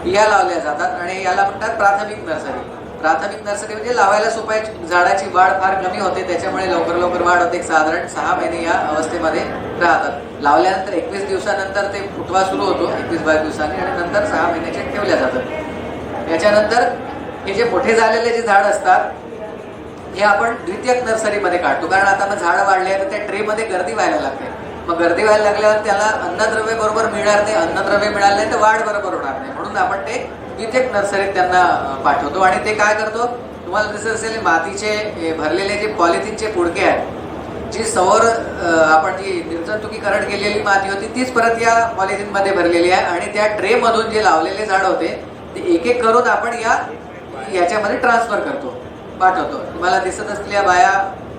बिया लावल्या जातात आणि याला म्हणतात प्राथमिक नर्सरी. प्राथमिक नर्सरी म्हणजे लावायला सोपं आहे, झाडाची वाढ फार कमी होते, त्याच्यामुळे लवकर वाढ होते. साधारण 6 महिने या अवस्थेमध्ये राहतात. लावल्यानंतर 21 दिवसानंतर ते फुटवा सुरू होतो, 21-22 दिवसांनी, आणि नंतर 6 महिन्याचे ठेवल्या जातात. याच्यानंतर हे जे मोठे झालेले जे झाड असतात हे आपण द्वितीयक नर्सरीमध्ये काढतो. कारण आता मग झाडं वाढले तर त्या ट्रेमध्ये गर्दी व्हायला लागते. मग गर्दी व्हायला लागल्यावर त्याला अन्नद्रव्य बरोबर मिळणार नाही, अन्नद्रव्य मिळालं नाही तर वाढ बरोबर होणार नाही. म्हणून आपण ते द्वितीयक नर्सरीत त्यांना पाठवतो. आणि ते काय करतो, तुम्हाला दिसत असेल मातीचे भरलेले जे पॉलिथिनचे पुडके आहेत, जी सौर आपण जी निर्जंतुकीकरण केलेली माती होती तीच परत या पॉलिथिनमध्ये भरलेली आहे. आणि त्या ट्रेमधून जे लावलेले झाड होते ते एक एक करून आपण याच्यामध्ये ट्रान्सफर करतो, पाठवतो. तुम्हाला दिसत असलेल्या बाया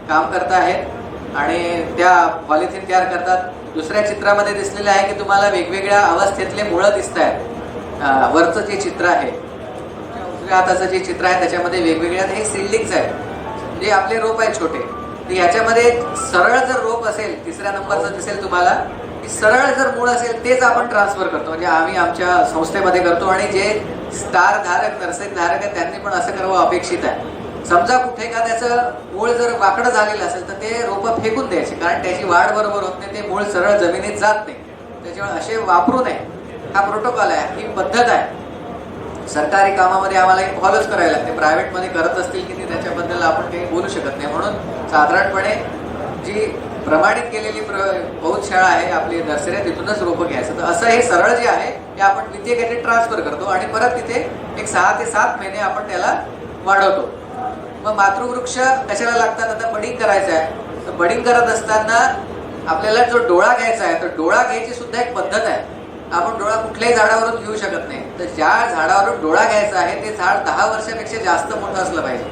काम करत आहेत आणि त्या पॉलिथिन तयार करतात. दुसऱ्या चित्रामध्ये दिसलेलं आहे की तुम्हाला वेगवेगळ्या अवस्थेतले मुळं दिसत आहेत. वरचं जे चित्र आहे, उजव्या हाताचं जे चित्र आहे त्याच्यामध्ये वेगवेगळ्या हे सीडलिंग्स आहेत, म्हणजे आपले रोप आहेत छोटे. तर याच्यामध्ये सरळ जर रोप असेल, 3ऱ्या नंबरचं दिसेल तुम्हाला, की सरळ जर मूळ असेल तेच आपण ट्रान्सफर करतो. म्हणजे आम्ही आमच्या संस्थेमध्ये करतो आणि जे स्टार धारक, नर्सरी धारक आहेत त्यांनी पण असं करावं अपेक्षित आहे. समजा कुठे का त्याचं मूळ जर वाकडं झालेलं असेल तर ते रोपं फेकून द्यायचे, कारण त्याची वाढ बरोबर होत नाही, ते मूळ सरळ जमिनीत जात नाही. त्याच्यामुळे असे वापरू नये. हा प्रोटोकॉल आहे, ही पद्धत आहे. सरकारी कामामध्ये आम्हाला एक फॉलोच करायला लागते. प्रायव्हेटमध्ये करत असतील की नाही त्याच्याबद्दल आपण काही बोलू शकत नाही. म्हणून साधारणपणे जी प्रमाणित केलेली प्रयोगशाळा आहे आपली नर्सरी, तिथूनच रोपं घ्यायचं. तर असं हे सरळ जे आहे ते आपण द्वितीय याच्यात ट्रान्सफर करतो आणि परत तिथे एक 6 ते 7 महिने आपण त्याला वाढवतो. मग मातृवृक्ष कशाला लागतात, आता बडिंग करायचं आहे तर बडिंग करत असताना आपल्याला जो डोळा घ्यायचा आहे तर डोळा घ्यायची सुद्धा एक पद्धत आहे. आपण डोळा कुठल्याही झाडावरून घेऊ शकत नाही. तर ज्या झाडावरून डोळा घ्यायचा आहे ते झाड 10 वर्षापेक्षा जास्त मोठं असलं पाहिजे.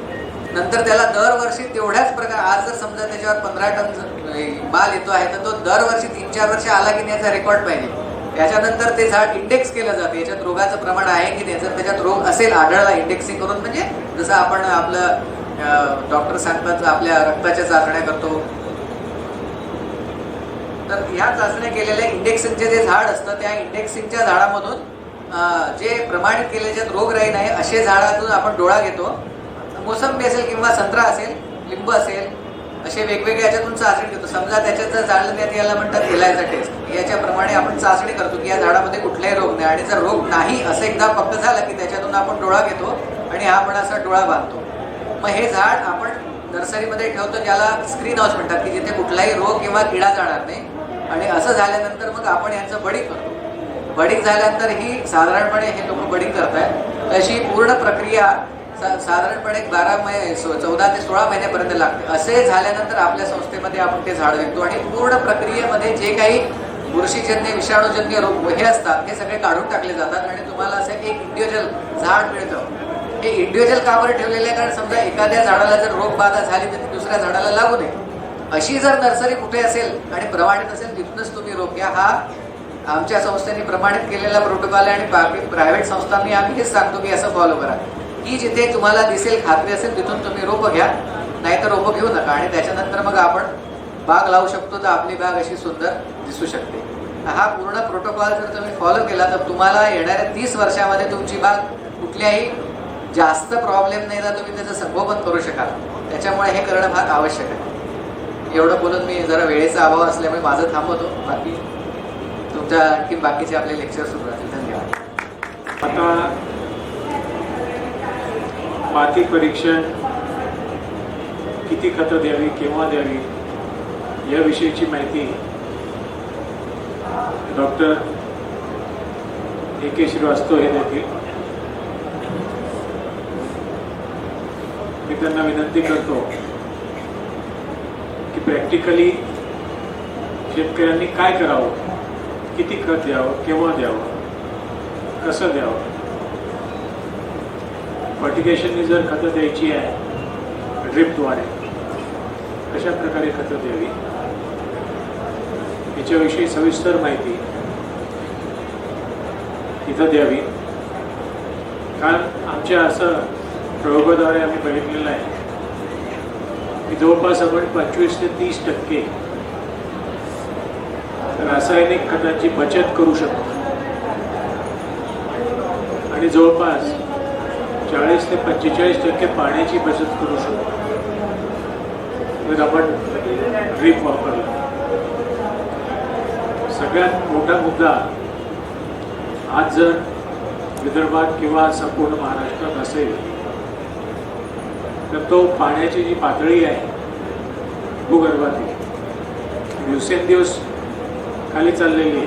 नंतर त्याला दरवर्षी तेवढ्याच प्रकार, आज जर समजा त्याच्यावर 15 टन माल येतो आहे तर तो दरवर्षी 3-4 वर्ष आला की त्याचा रेकॉर्ड पाहिजे. त्याच्यानंतर ते झाड इंडेक्स केलं जातं, याच्यात रोगाचं प्रमाण आहे की नाही. जर त्याच्यात रोग असेल आढळला इंडेक्सिंग करून, म्हणजे जसं आपण आपलं डॉक्टर सांगतात आपल्या रक्ताच्या चाचण्या करतो, तर ह्या चाचण्या केलेल्या इंडेक्सिंगचे जे झाड असतं त्या इंडेक्सिंगच्या झाडामधून जे प्रमाणित केले ज्यात रोगराई नाही असे झाडातून आपण डोळा घेतो. मोसंबी असेल किंवा संत्रा असेल, लिंब असेल, असे वेगवेगळे याच्यातून चाचणी घेतो. समजा त्याच्यात जर झाडलं त्यात याला म्हणतात एलायचा टेस्ट, याच्याप्रमाणे आपण चाचणी करतो की या झाडामध्ये कुठलाही रोग नाही. आणि जर रोग नाही असं एकदा पक्क झालं की त्याच्यातून आपण डोळा घेतो आणि हा आपण असा डोळा बांधतो. मग हे झाड आपण नर्सरीमध्ये ठेवतो, ज्याला स्क्रीन हाऊस म्हणतात, की जिथे कुठलाही रोग किंवा किडा जाणार नाही. आणि असं झाल्यानंतर मग आपण यांचं बडिंग करतो. बडिंग झाल्यानंतर ही साधारणपणे हे लोक बडिंग करतायत, तशी पूर्ण प्रक्रिया साधारणपणे 14 ते 16 महिन्यापर्यंत लागते. असे झाल्यानंतर आपल्या संस्थेमध्ये आपण ते झाड विकतो आणि पूर्ण प्रक्रियेमध्ये जे काही बुरशीजन्य विषाणूजन्य रोग हे असतात हे सगळे काढून टाकले जातात आणि तुम्हाला असं एक इंडिव्हिज्युअल झाड मिळतं. हे इंडिव्हिज्युअल का बरं ठेवलेलं आहे? कारण समजा एखाद्या झाडाला जर रोग बाधा झाली तर ती दुसऱ्या झाडाला लागू नये. अशी जर नर्सरी कुठे असेल आणि प्रमाणित असेल तिथूनच तुम्ही रोप घ्या. हा आमच्या संस्थेने प्रमाणित केलेला प्रोटोकॉल आहे आणि बाकी प्रायव्हेट संस्थांनी आम्ही हेच सांगतो की असं फॉलो करा, की जिथे तुम्हाला दिसेल खात्री असेल तिथून तुम्ही रोपं घ्या, नाहीतर रोपं घेऊ नका. आणि त्याच्यानंतर मग आपण बाग लावू शकतो, तर आपली बाग अशी सुंदर दिसू शकते. हा पूर्ण प्रोटोकॉल जर तुम्ही फॉलो केला तर तुम्हाला येणाऱ्या 30 वर्षामध्ये तुमची बाग कुठल्याही जास्त प्रॉब्लेम नाही तर तुम्ही त्याचं संगोपन करू शकाल. त्याच्यामुळे हे करणं फार आवश्यक आहे. एवढं बोलून मी जरा वेळेचा अभाव असल्यामुळे माझं थांबवतो. बाकी तुमच्या आणखी बाकीचे आपले लेक्चर सुरू राहतील. धन्यवाद. आता माती परीक्षण, किती खतं द्यावी, केव्हा द्यावी याविषयीची माहिती डॉक्टर AK श्रीवास्तव हे देतील. मी त्यांना विनंती करतो की प्रॅक्टिकली शेतकऱ्यांनी काय करावं, किती खत द्यावं, केव्हा द्यावं, कसं द्यावं. फर्टिगेशननी जर खतं द्यायची आहे ड्रिपद्वारे, कशा प्रकारे खतं द्यावी याच्याविषयी सविस्तर माहिती इथं द्यावी. कारण आमच्या असं प्रयोगाद्वारे आम्ही बघितलेलं आहे की जवळपास आपण 25 ते 30% रासायनिक खताची बचत करू शकतो आणि जवळपास 40 ते 45% पाण्याची बचत करू शकतो जर आपण ड्रीप वापरला. सगळ्यात मोठा मुद्दा आज जर विदर्भात किंवा संपूर्ण महाराष्ट्रात असेल तर तो पाण्याची जी पातळी आहे भूगर्भातील दिवसेंदिवस खाली चाललेली आहे.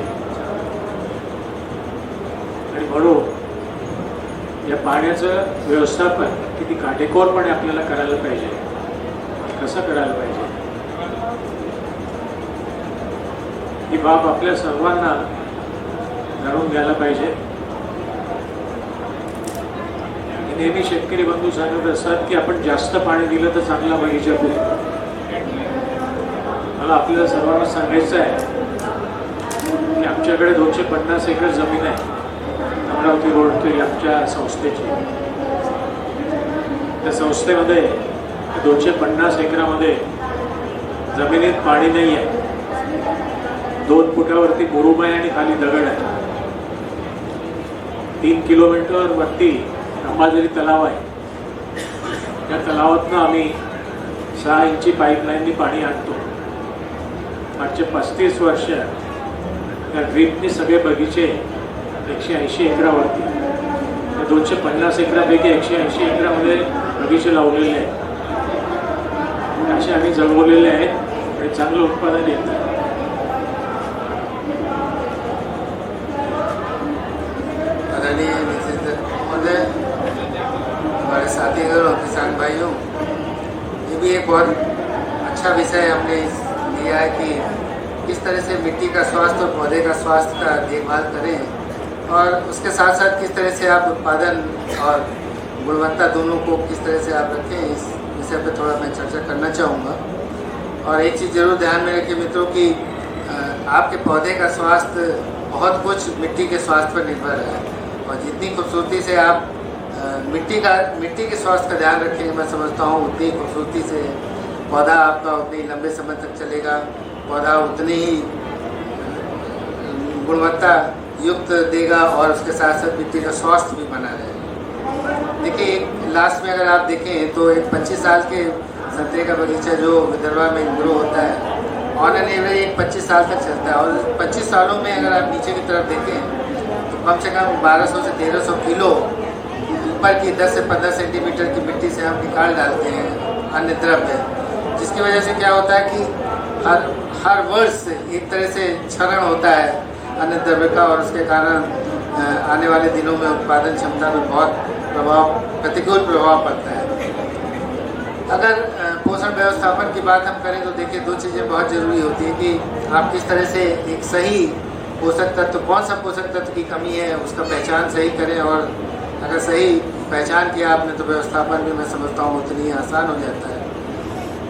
आणि म्हणून या पाण्याचं व्यवस्थापन किती काटेकोरपणे आपल्याला करायला पाहिजे, कसं करायला पाहिजे ही बाब आपल्या सर्वांना जाणून घ्यायला पाहिजे. नेहमी शेतकरी बंधू सांगत असतात की आपण जास्त पाणी दिलं तर चांगला बगीचा होईल. मला आपल्याला सर्वांना सांगायचं आहे की आमच्याकडे 250 एकर जमीन आहे अमरावती रोडची आमच्या संस्थेची. त्या संस्थेमध्ये 250 एकरामध्ये जमिनीत पाणी नाही आहे. 2 फुटावरती मुरुम आहे आणि खाली दगड आहे. 3 किलोमीटर वरती अंबाझरी तलाव आहे. त्या तलावातनं आम्ही 6 इंची पाईपलाईननी पाणी आणतो. मागचे 35 वर्ष त्या ड्रीपने सगळे बगीचे 180 एकरावरती, त्या 250 एकरापैकी 180 एकरामध्ये बगीचे लावलेले आहेत. असे आम्ही जगवलेले आहेत आणि चांगलं उत्पादन येतं. हमारे साथीगण और किसान भाइयों, ये भी एक बहुत अच्छा विषय हमने लिया है कि किस तरह से मिट्टी का स्वास्थ्य और पौधे का स्वास्थ्य का देखभाल करें और उसके साथ साथ किस तरह से आप उत्पादन और गुणवत्ता दोनों को किस तरह से आप रखें, इस विषय पर थोड़ा मैं चर्चा करना चाहूँगा। और एक चीज़ जरूर ध्यान में रखिए मित्रों कि आपके पौधे का स्वास्थ्य बहुत कुछ मिट्टी के स्वास्थ्य पर निर्भर है, और जितनी खूबसूरती से आप मिट्टी के स्वास्थ्य का ध्यान रखेंगे, मैं समझता हूँ उतनी खूबसूरती से पौधा आपका उतनी लंबे समय तक चलेगा, पौधा उतनी ही गुणवत्ता युक्त देगा और उसके साथ साथ मिट्टी का स्वास्थ्य भी बना रहेगा। देखिए लास्ट में अगर आप देखें तो एक 25 साल के संतरे का बगीचा जो विदर्भा में ग्रो होता है ऑन एन एवरेज एक 25 साल तक चलता है, और 25 सालों में अगर आप नीचे की तरफ देखें तो कम से कम 1200 से 1300 किलो ऊपर की 10 से 15 सेंटीमीटर की मिट्टी से हम निकाल डालते हैं अन्य द्रव्य, जिसकी वजह से क्या होता है कि हर वर्ष एक तरह से क्षरण होता है अन्य द्रव्य का, और उसके कारण आने वाले दिनों में उत्पादन क्षमता में बहुत प्रतिकूल प्रभाव पड़ता है। अगर पोषण व्यवस्थापन की बात हम करें तो देखिए दो चीज़ें बहुत ज़रूरी होती है कि आप किस तरह से एक सही पोषक तत्व, कौन सा पोषक तत्व की कमी है उसका पहचान सही करें, और अगर सही पहचान किया आपने तो व्यवस्थापन भी मैं समझता हूँ उतनी ही आसान हो जाता है।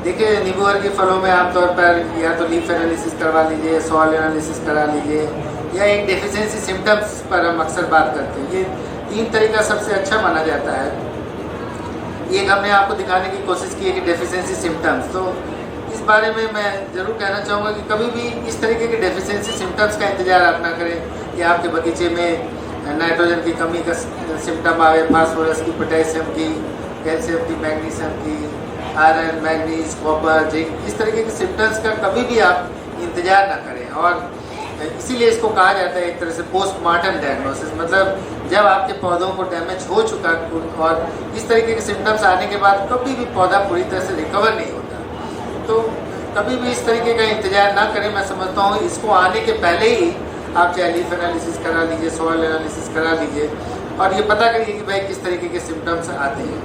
देखिए नींबू वर्गीय फलों में आमतौर पर या तो लीफ एनालिसिस करवा लीजिए, सॉइल एनालिसिस करा लीजिए, या एक डेफिशिएंसी सिम्टम्स पर हम अक्सर बात करते हैं। ये 3 तरीका सबसे अच्छा माना जाता है। एक हमने आपको दिखाने की कोशिश की है कि डेफिशिएंसी सिम्टम्स, तो इस बारे में मैं ज़रूर कहना चाहूँगा कि कभी भी इस तरीके के डेफिशिएंसी सिम्टम्स का इंतजार आप ना करें कि आपके बगीचे में नाइट्रोजन की कमी का सिम्टम आए, फास्फोरस की, पोटेशियम की, कैल्शियम की, मैग्नीशियम की, आयरन, मैग्नीज, कॉपर, जिंक, इस तरीके के सिम्टम्स का कभी भी आप इंतजार ना करें। और इसीलिए इसको कहा जाता है एक तरह से पोस्टमार्टम डायग्नोसिस, मतलब जब आपके पौधों को डैमेज हो चुका और इस तरीके के सिम्टम्स आने के बाद कभी भी पौधा पूरी तरह से रिकवर नहीं होता। तो कभी भी इस तरीके का इंतजार ना करें, मैं समझता हूँ इसको आने के पहले ही आप चाहे लीफ एनालिसिस करा लीजिए, सॉइल एनालिसिस करा लीजिए, और ये पता करिए कि भाई किस तरीके के सिम्टम्स आते हैं।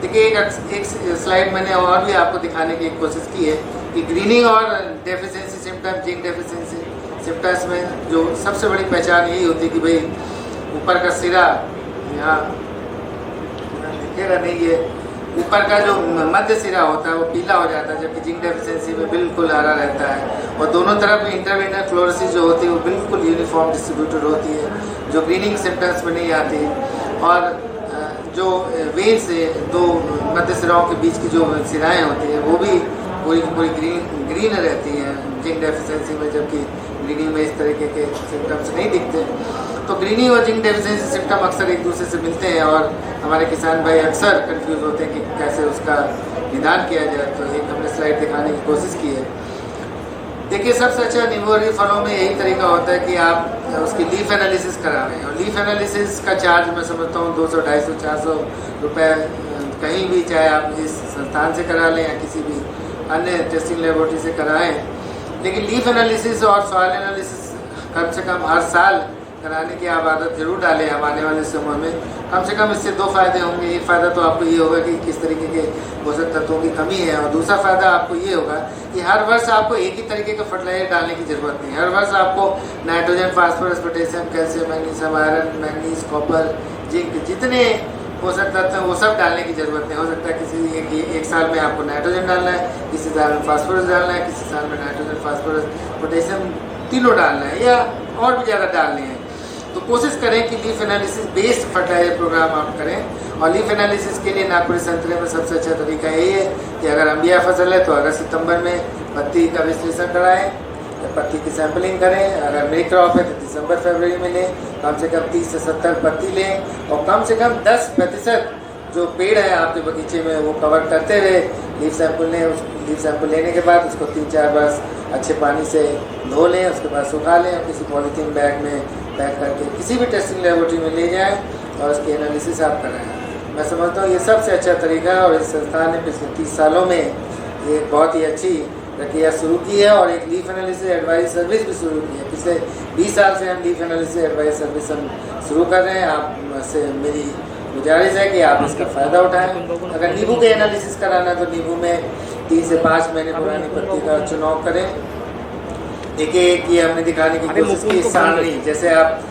देखिए एक स्लाइड मैंने और भी आपको दिखाने की कोशिश की है कि ग्रीनिंग और डेफिशिएंसी सिम्टम्स, जिंक डेफिशिएंसी सिम्टम्स में जो सबसे बड़ी पहचान यही होती है कि भाई ऊपर का सिरा, यहाँ दिखेगा नहीं, ये ऊपर का जो मध्य सिरा होता है वो पीला हो जाता है, जबकि जिंक डेफिशिएंसी में बिल्कुल हरा रहता है, और दोनों तरफ इंटरवीनर फ्लोरोसिस जो होती है वो बिल्कुल यूनिफॉर्म डिस्ट्रीब्यूटेड होती है, जो ग्रीनिंग सिम्टम्स में नहीं आती। और जो वेन्स दो मध्य सिराओं के बीच की जो सिराएँ होती हैं वो भी पूरी ग्रीन रहती हैं जिंक डेफिशिएंसी में, जबकि ग्रीनिंग में इस तरीके के सिम्टम्स नहीं दिखते। तो ग्रीनिंग और जिंक डेफिशिएंसी सिम्टम अक्सर एक दूसरे से मिलते हैं, और हमारे किसान भाई अक्सर कंफ्यूज होते हैं कि कैसे उसका निदान किया जाए। तो एक हमने स्लाइड दिखाने की कोशिश की है। देखिए सबसे अच्छा नींबू वर्गीय फलों में यही तरीका होता है कि आप उसकी लीफ एनालिसिस करावें, और लीफ एनालिसिस का चार्ज मैं समझता हूँ 200, 250, 400 रुपये कहीं भी, चाहे आप इस संस्थान से करा लें या किसी भी अन्य टेस्टिंग लेबोरेटरी से कराएं। लेकिन लीफ एनालिसिस और सॉइल एनालिसिस कम से कम हर साल कराने की आप आदत जरूर डालें हम आने वाले समय में। कम से कम इससे 2 फायदे होंगे। एक फ़ायदा तो आपको ये होगा कि किस तरीके के पोषक तत्वों की कमी है, और दूसरा फ़ायदा आपको ये होगा कि हर वर्ष आपको एक ही तरीके का फर्टिलाइजर डालने की ज़रूरत नहीं। हर वर्ष आपको nitrogen, phosphorus, potassium, calcium, magnesium, iron, manganese, copper, zinc, जितने पोषक तत्व हैं वो सब डालने की ज़रूरत नहीं। हो सकता है किसी एक साल में आपको नाइट्रोजन डालना है, किसी साल में फास्फोरस डालना है, किसी साल में नाइट्रोजन, फास्फोरस, पोटेशियम तीनों डालना है, या और भी ज़्यादा डालने हैं। तो कोशिश करें कि leaf analysis based fertilizer programme आप करें। और लीफ एनालिसिस के लिए नागपुरी संतरे में सबसे अच्छा तरीका यही है कि अगर अंबिया फसल है तो अगस्त सितंबर में पत्ती का विश्लेषण कराएं, पत्ती की सैंपलिंग करें। अगर मिड क्रॉप है तो दिसंबर फरवरी में लें, कम से कम 30 से 70 पत्ती लें, और कम से कम 10% जो पेड़ है आपके बगीचे में वो कवर करते हुए लीफ सैंपल लें। उस लीफ सैंपल लेने के बाद उसको 3-4 बार अच्छे पानी से धो लें, उसके बाद सुखा लें, और किसी पॉलीथीन बैग में पैक करके किसी भी टेस्टिंग लेबोरेटरी में ले जाएं और उसकी एनालिसिस आप कराएं। मैं समझता हूँ ये सबसे अच्छा तरीका है, और इस संस्थान ने पिछले 30 सालों में एक बहुत ही अच्छी प्रक्रिया शुरू की है, और एक लीफ एनालिसिस एडवाइस सर्विस भी शुरू की है। पिछले 20 साल से हम लीफ एनालिसिस एडवाइस सर्विस हम शुरू कर रहे हैं। आप से मेरी गुजारिश है कि आप इसका फ़ायदा उठाएं। अगर नींबू के एनालिसिस कराना है तो नींबू में 3 से 5 महीने पुरानी पत्ती का चुनाव करें, एक एक ये हमने दिखाने की कोशिश की सारणी। जैसे आप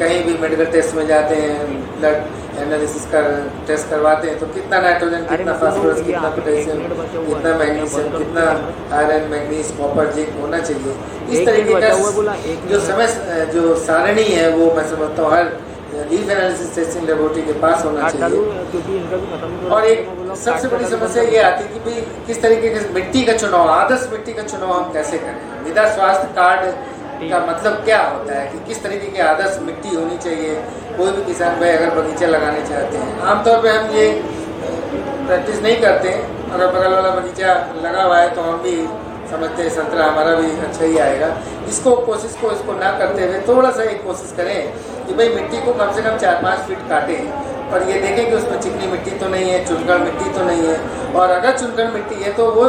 कहीं भी मेडिकल टेस्ट में जाते हैं, ब्लड एनालिसिस का टेस्ट करवाते हैं, तो कितना नाइट्रोजन, कितना फास्फोरस, कितना पोटेशियम, कितना मैग्नीशियम, कितना आयरन, मैग्नीज, कॉपर, जिंक होना चाहिए। इस तरीके का जो समय जो सारणी है वो मैं समझता हूँ हर लीफ एनालिसिस टेस्टिंग लेबोरेटरी के पास होना चाहिए। और एक सबसे बड़ी समस्या ये आती है कि भाई किस तरीके के मिट्टी का चुनाव, आदर्श मिट्टी का चुनाव हम कैसे करें। मृदा स्वास्थ्य कार्ड का मतलब क्या होता है कि किस तरीके की आदर्श मिट्टी होनी चाहिए। कोई भी किसान भाई अगर बगीचा लगाने चाहते हैं, आमतौर पे हम ये प्रैक्टिस नहीं करते हैं। अगर बगल वाला बगीचा लगा हुआ है तो हम भी समझते हैं संतरा हमारा भी अच्छा ही आएगा। इसको ना करते हुए थोड़ा सा एक कोशिश करें कि भाई मिट्टी को कम से कम 4-5 फीट काटें और ये देखें कि उसमें चिकनी मिट्टी तो नहीं है, चुनखड़ मिट्टी तो नहीं है। और अगर चुनखड़ मिट्टी है तो वो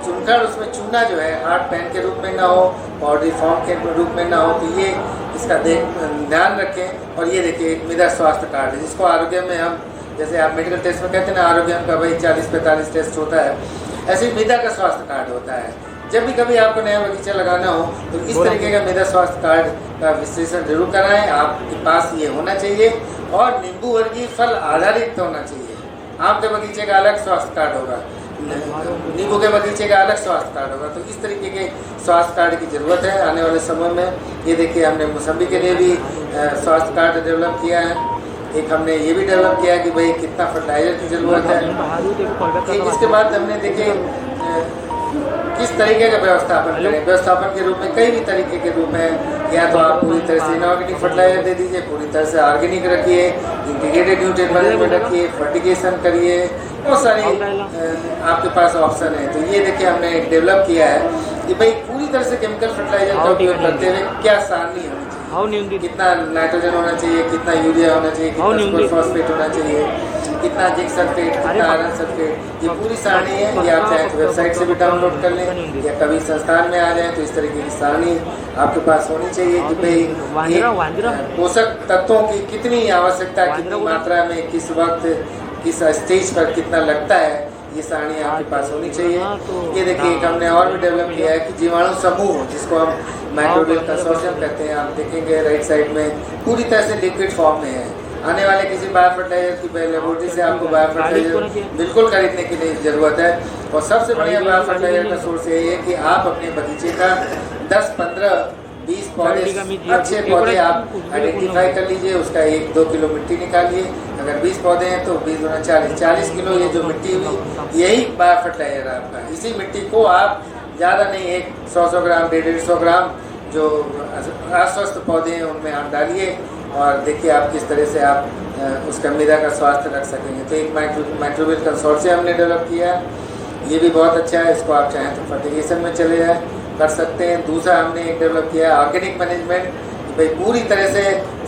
चुनखड़ उसमें चूना जो है हार्ड पैन के रूप में ना हो, पाउडरी फॉर्म के रूप में ना हो। तो ये इसका ध्यान रखें। और ये देखिए एक मृदा स्वास्थ्य कार्ड है जिसको आरोग्य में हम, जैसे आप मेडिकल टेस्ट में कहते हैं ना आरोग्य का भाई 40-45 टेस्ट होता है, ऐसे ही मृदा का स्वास्थ्य कार्ड होता है। जब भी कभी आपको नया बगीचा लगाना हो तो इस तरीके का मृदा स्वास्थ्य कार्ड का विश्लेषण जरूर कराएं। आपके पास ये होना चाहिए और नींबू वर्गीय फल आधारित होना चाहिए। आम के बगीचे का अलग स्वास्थ्य कार्ड होगा, नींबू के बगीचे का अलग स्वास्थ्य कार्ड होगा। तो इस तरीके के स्वास्थ्य कार्ड की ज़रूरत है आने वाले समय में। ये देखिए हमने मौसम्बी के लिए भी स्वास्थ्य कार्ड डेवलप किया है। एक हमने ये भी डेवलप किया है कि भाई कितना फर्टिलाइजर की ज़रूरत है। एक इसके बाद हमने देखे किस तरीके का व्यवस्थापन करें। व्यवस्थापन के रूप में कई भी तरीके के रूप में, या तो आप पूरी तरह से इनऑर्गेनिक फर्टिलाइजर दे दीजिए, पूरी तरह से ऑर्गेनिक रखिए, इंटीग्रेटेड न्यूट्रिएंट मैनेजमेंट रखिए, फर्टिगेशन करिए, बहुत सारी आपके पास ऑप्शन है। तो ये देखिए हमने डेवलप किया है कि भाई पूरी तरह से केमिकल फर्टिलाइजर का उपयोग करते हुए क्या सारणी होनी चाहिए, कितना नाइट्रोजन होना चाहिए, कितना यूरिया होना चाहिए, कितना फॉस्फेट होना चाहिए, कितना जिंक सल्फेट, कितना आयरन सल्फेट, ये पूरी सारणी है। ये आप चाहें तो वेबसाइट से भी डाउनलोड कर लें या कभी संस्थान में आ जाएं तो इस तरीके की सारणी आपके पास होनी चाहिए कि भाई पोषक तत्वों की कितनी आवश्यकता, कितनी मात्रा में, किस वक्त, किस स्टेज पर कितना लगता है, ये सारणी आपके पास होनी चाहिए। ये देखिए एक हमने और भी डेवलप किया है कि जीवाणु समूह, जिसको हम माइक्रोबियल कंसोर्शियम कहते हैं, आप देखेंगे राइट साइड में पूरी तरह से लिक्विड फॉर्म में है। आने वाले किसी बायो फर्टिलाइजर की लेबोरेटरी से आपको बायो फर्टिलाइजर बिल्कुल खरीदने की नहीं ज़रूरत है। और सबसे बढ़िया बायो फर्टिलाइजर का सोर्स यही है कि आप अपने बगीचे का 10, 15, 20 पौधे, अच्छे पौधे आप आइडेंटिफाई कर लीजिए, उसका 1-2 किलो मिट्टी निकालिए। अगर 20 पौधे हैं तो 20 गुना 40 किलो ये जो मिट्टी हुई, यही बायो फर्टिलाइजर है आपका। इसी मिट्टी को आप ज़्यादा नहीं, 100 ग्राम, 150 ग्राम जो अस्वस्थ पौधे हैं उनमें आप डालिए और देखिए आप किस तरह से आप उसका मृदा का स्वास्थ्य रख सकेंगे। तो एक माइक्रोबियल कंसोर्शियम हमने डेवलप किया है, ये भी बहुत अच्छा है। इसको आप चाहें तो फर्टिगेशन में चले जाए कर सकते हैं। दूसरा हमने एक डेवलप किया है ऑर्गेनिक मैनेजमेंट, भाई पूरी तरह से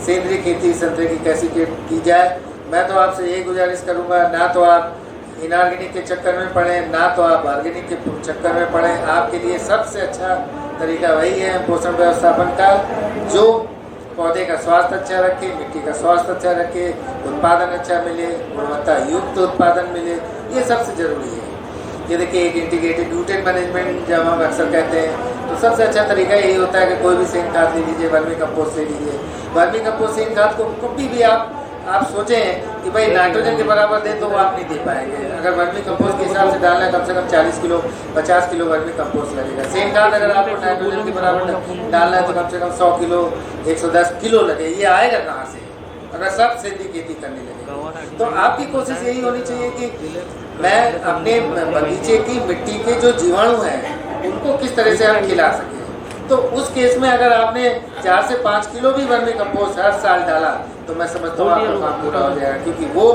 सेंद्रीय खेती संतरे की कैसे की जाए। मैं तो आपसे यही गुजारिश करूँगा, ना तो आप इनऑर्गेनिक के चक्कर में पड़ें, ना तो आप ऑर्गेनिक के चक्कर में पड़ें। आपके लिए सबसे अच्छा तरीका वही है पोषण व्यवस्थापन का, जो पौधे का स्वास्थ्य अच्छा रखे, मिट्टी का स्वास्थ्य अच्छा रखे, उत्पादन अच्छा मिले, गुणवत्ता युक्त उत्पादन मिले, ये सबसे ज़रूरी है। ये देखिए एक इंटीग्रेटेड न्यूट्रिएंट मैनेजमेंट जब हम अक्सर कहते हैं तो सबसे अच्छा तरीका यही होता है कि कोई भी सेंध खाद ले लीजिए, वर्मी कंपोस्ट ले लीजिए। वर्मी कंपोस्ट सेंध खाद को कभी भी आप सोचें कि भाई नाइट्रोजन के बराबर दें तो वो आप नहीं दे पाएंगे। अगर वर्मी कंपोस्ट के हिसाब से डालना है कम से कम 40 किलो 50 किलो वर्मी कंपोस्ट लगेगा। सेम खाद अगर आपको नाइट्रोजन के बराबर डालना है तो कम से कम 100 किलो 110 किलो लगे। ये आएगा कहाँ से अगर सब सेंद्रीय खेती करने लगे? तो आपकी कोशिश यही होनी चाहिए कि मैं अपने बगीचे की मिट्टी के जो जीवाणु हैं उनको किस तरह से हम खिला सकें। तो उस केस में अगर आपने 4 से 5 किलो भी वर्मी कंपोस्ट हर साल डाला तो मैं समझता हूँ आपका काम पूरा हो जाएगा, क्योंकि वो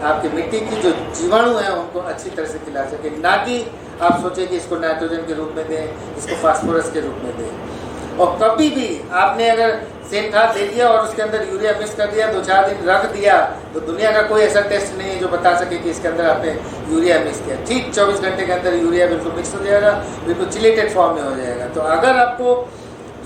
आपकी मिट्टी की जो जीवाणु हैं उनको अच्छी तरह से खिला सके। ना कि आप सोचें कि इसको नाइट्रोजन के रूप में दें, इसको फास्फोरस के रूप में दें। और कभी भी आपने अगर सेम खाद ले लिया और उसके अंदर यूरिया मिक्स कर दिया, 2-4 दिन रख दिया, तो दुनिया का कोई ऐसा टेस्ट नहीं है जो बता सके कि इसके अंदर आपने यूरिया मिक्स किया। ठीक 24 घंटे के अंदर यूरिया बिल्कुल मिक्स हो जाएगा, बिल्कुल चिलेटेड फॉर्म में हो जाएगा। तो अगर आपको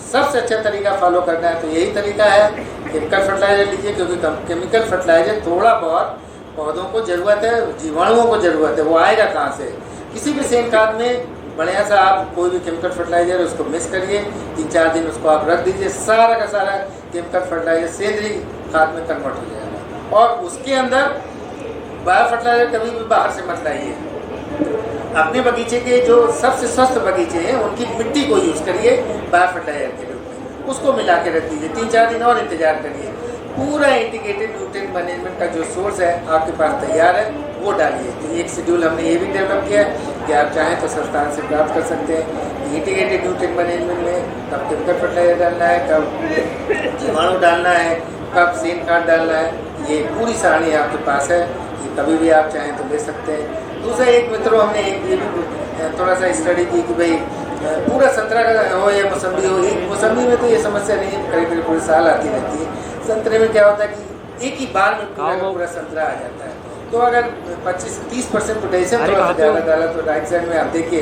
सबसे अच्छा तरीका फॉलो करना है तो यही तरीका है, केमिकल फर्टिलाइजर लीजिए, क्योंकि केमिकल फर्टिलाइजर थोड़ा बहुत पौधों को ज़रूरत है, जीवाणुओं को ज़रूरत है, वो आएगा कहाँ से? किसी भी सेम खाद में बढ़िया सा आप कोई भी केमिकल फर्टिलाइजर उसको मिक्स करिए, 3-4 दिन उसको आप रख दीजिए, सारा का सारा केमिकल फर्टिलाइजर सेंद्रीय खाद में कन्वर्ट हो जाएगा। और उसके अंदर बायो फर्टिलाइजर कभी भी बाहर से मत लाइए। अपने बगीचे के जो सबसे स्वस्थ बगीचे हैं उनकी मिट्टी को यूज़ करिए बायो फर्टिलाइजर के रूप में, उसको मिला के रख दीजिए, 3-4 दिन और इंतजार करिए। पूरा इंटीग्रेटेड न्यूट्रिएंट मैनेजमेंट का जो सोर्स है आपके पास तैयार है, वो डालिए। तो एक शेड्यूल हमने ये भी डेवलप किया है कि आप चाहें तो संस्थान से प्राप्त कर सकते हैं। इंटीग्रेटेड न्यूट्रिएंट मैनेजमेंट में कब केमिकल फर्टिलाइजर डालना है, कब जीवाणु डालना है, कब सेन खाद डालना है, ये पूरी सारणी आपके पास है, ये कभी भी आप चाहें तो ले सकते हैं। दूसरा एक मित्रों हमने एक ये भी थोड़ा सा स्टडी की कि भाई पूरा संतरा का हो या मौसम्बी हो, एक मौसम्बी में तो ये समस्या नहीं है, करीब करीब पूरे साल आती रहती है। संतरे में क्या होता है कि एक ही बार में पूरा संतरा आ जाता है। तो अगर 25-30% पोटेशियम थोड़ा सा ज़्यादा डाला तो राइट साइड में आप देखिए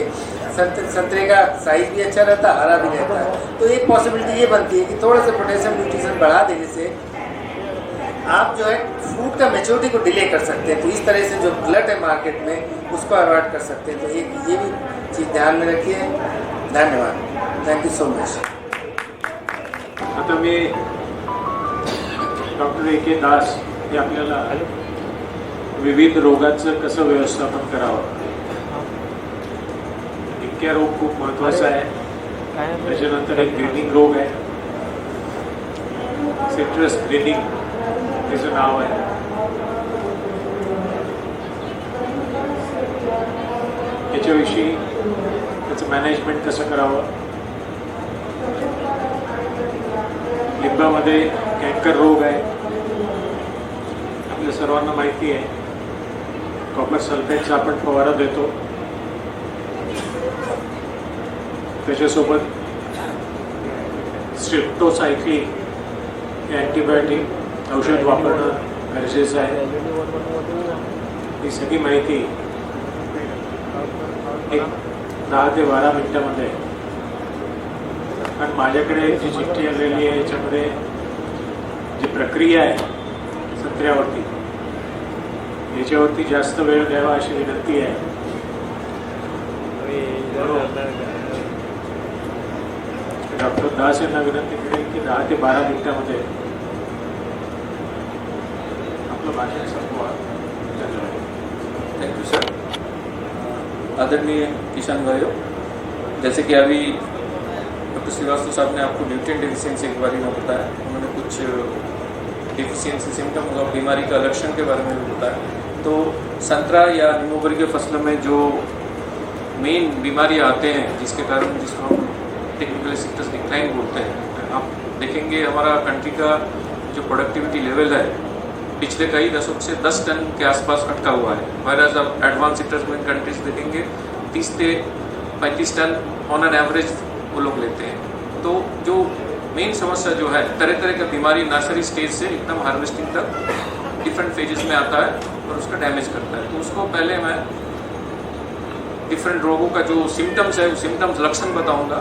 संतरे का साइज भी अच्छा रहता है, हरा भी रहता है। तो एक पॉसिबिलिटी ये बनती है कि थोड़ा सा पोटेशियम न्यूट्रिशन बढ़ा देने से आप जो है फ्रूट का मेच्योरिटी को डिले कर सकते हैं। तो इस तरह से जो गलत है मार्केट में उसको अवॉइड कर सकते हैं। तो एक ये भी चीज़ ध्यान में रखिए। धन्यवाद, थैंक यू सो मच। आता मी डॉक्टर ए.के. दास हे आपल्याला विविध रोगांचं कसं व्यवस्थापन करावं, इतक्या रोग खूप महत्वाचा आहे। त्याच्यानंतर एक ग्रीनिंग रोग आहे, सिट्रस ग्रीनिंग त्याचं नाव आहे। याच्याविषयी त्याचं मॅनेजमेंट कसं करावं, लिंबामध्ये कॅन्कर रोग आहे, आपल्या सर्वांना माहिती आहे। कॉपर सल्फेटचा आपण फवारा देतो, त्याच्यासोबत स्ट्रेप्टोसायक्लिन हे अँटीबायोटिक औषध वापरणं गरजेचं आहे। ही सगळी माहिती एक 10 ते 12 मिनिटामध्ये, आणि माझ्याकडे जी चिठ्ठी आलेली आहे याच्यामध्ये जी प्रक्रिया आहे संत्र्यावरती, याच्यावरती जास्त वेळ द्यावा अशी विनंती आहे। डॉक्टर दास यांना विनंती करेल की 10 ते 12 मिनिटामध्ये आपलं भाषण संपवा। धन्यवाद। Thank you sir. आदरणीय किसान भाइयों, जैसे कि अभी डॉक्टर श्रीवास्तव साहब ने आपको न्यूट्रिएंट डेफिशिएंसी के बारे में बताया, उन्होंने कुछ डेफिशिएंसी सिम्टम्स और बीमारी का लक्षण के बारे में भी बताया। तो संतरा या नींबूबरी के फसलों में जो मेन बीमारियां आते हैं जिसके कारण, जिसको हम टेक्निकली सिट्रस डिक्लाइन बोलते हैं, आप देखेंगे हमारा कंट्री का जो प्रोडक्टिविटी लेवल है पिछले कई दशक से 10 टन के आसपास अटका हुआ है। व्हेयरएज आप एडवांस सिट्रस में कंट्रीज देखेंगे 30 से 35 टन ऑन एन एवरेज वो लोग लेते हैं। तो जो मेन समस्या जो है, तरह तरह का बीमारी नर्सरी स्टेज से एकदम हार्वेस्टिंग तक डिफरेंट फेजेस में आता है और उसका डैमेज करता है। तो उसको पहले मैं डिफरेंट रोगों का जो सिम्टम्स है, सिम्टम्स लक्षण बताऊंगा।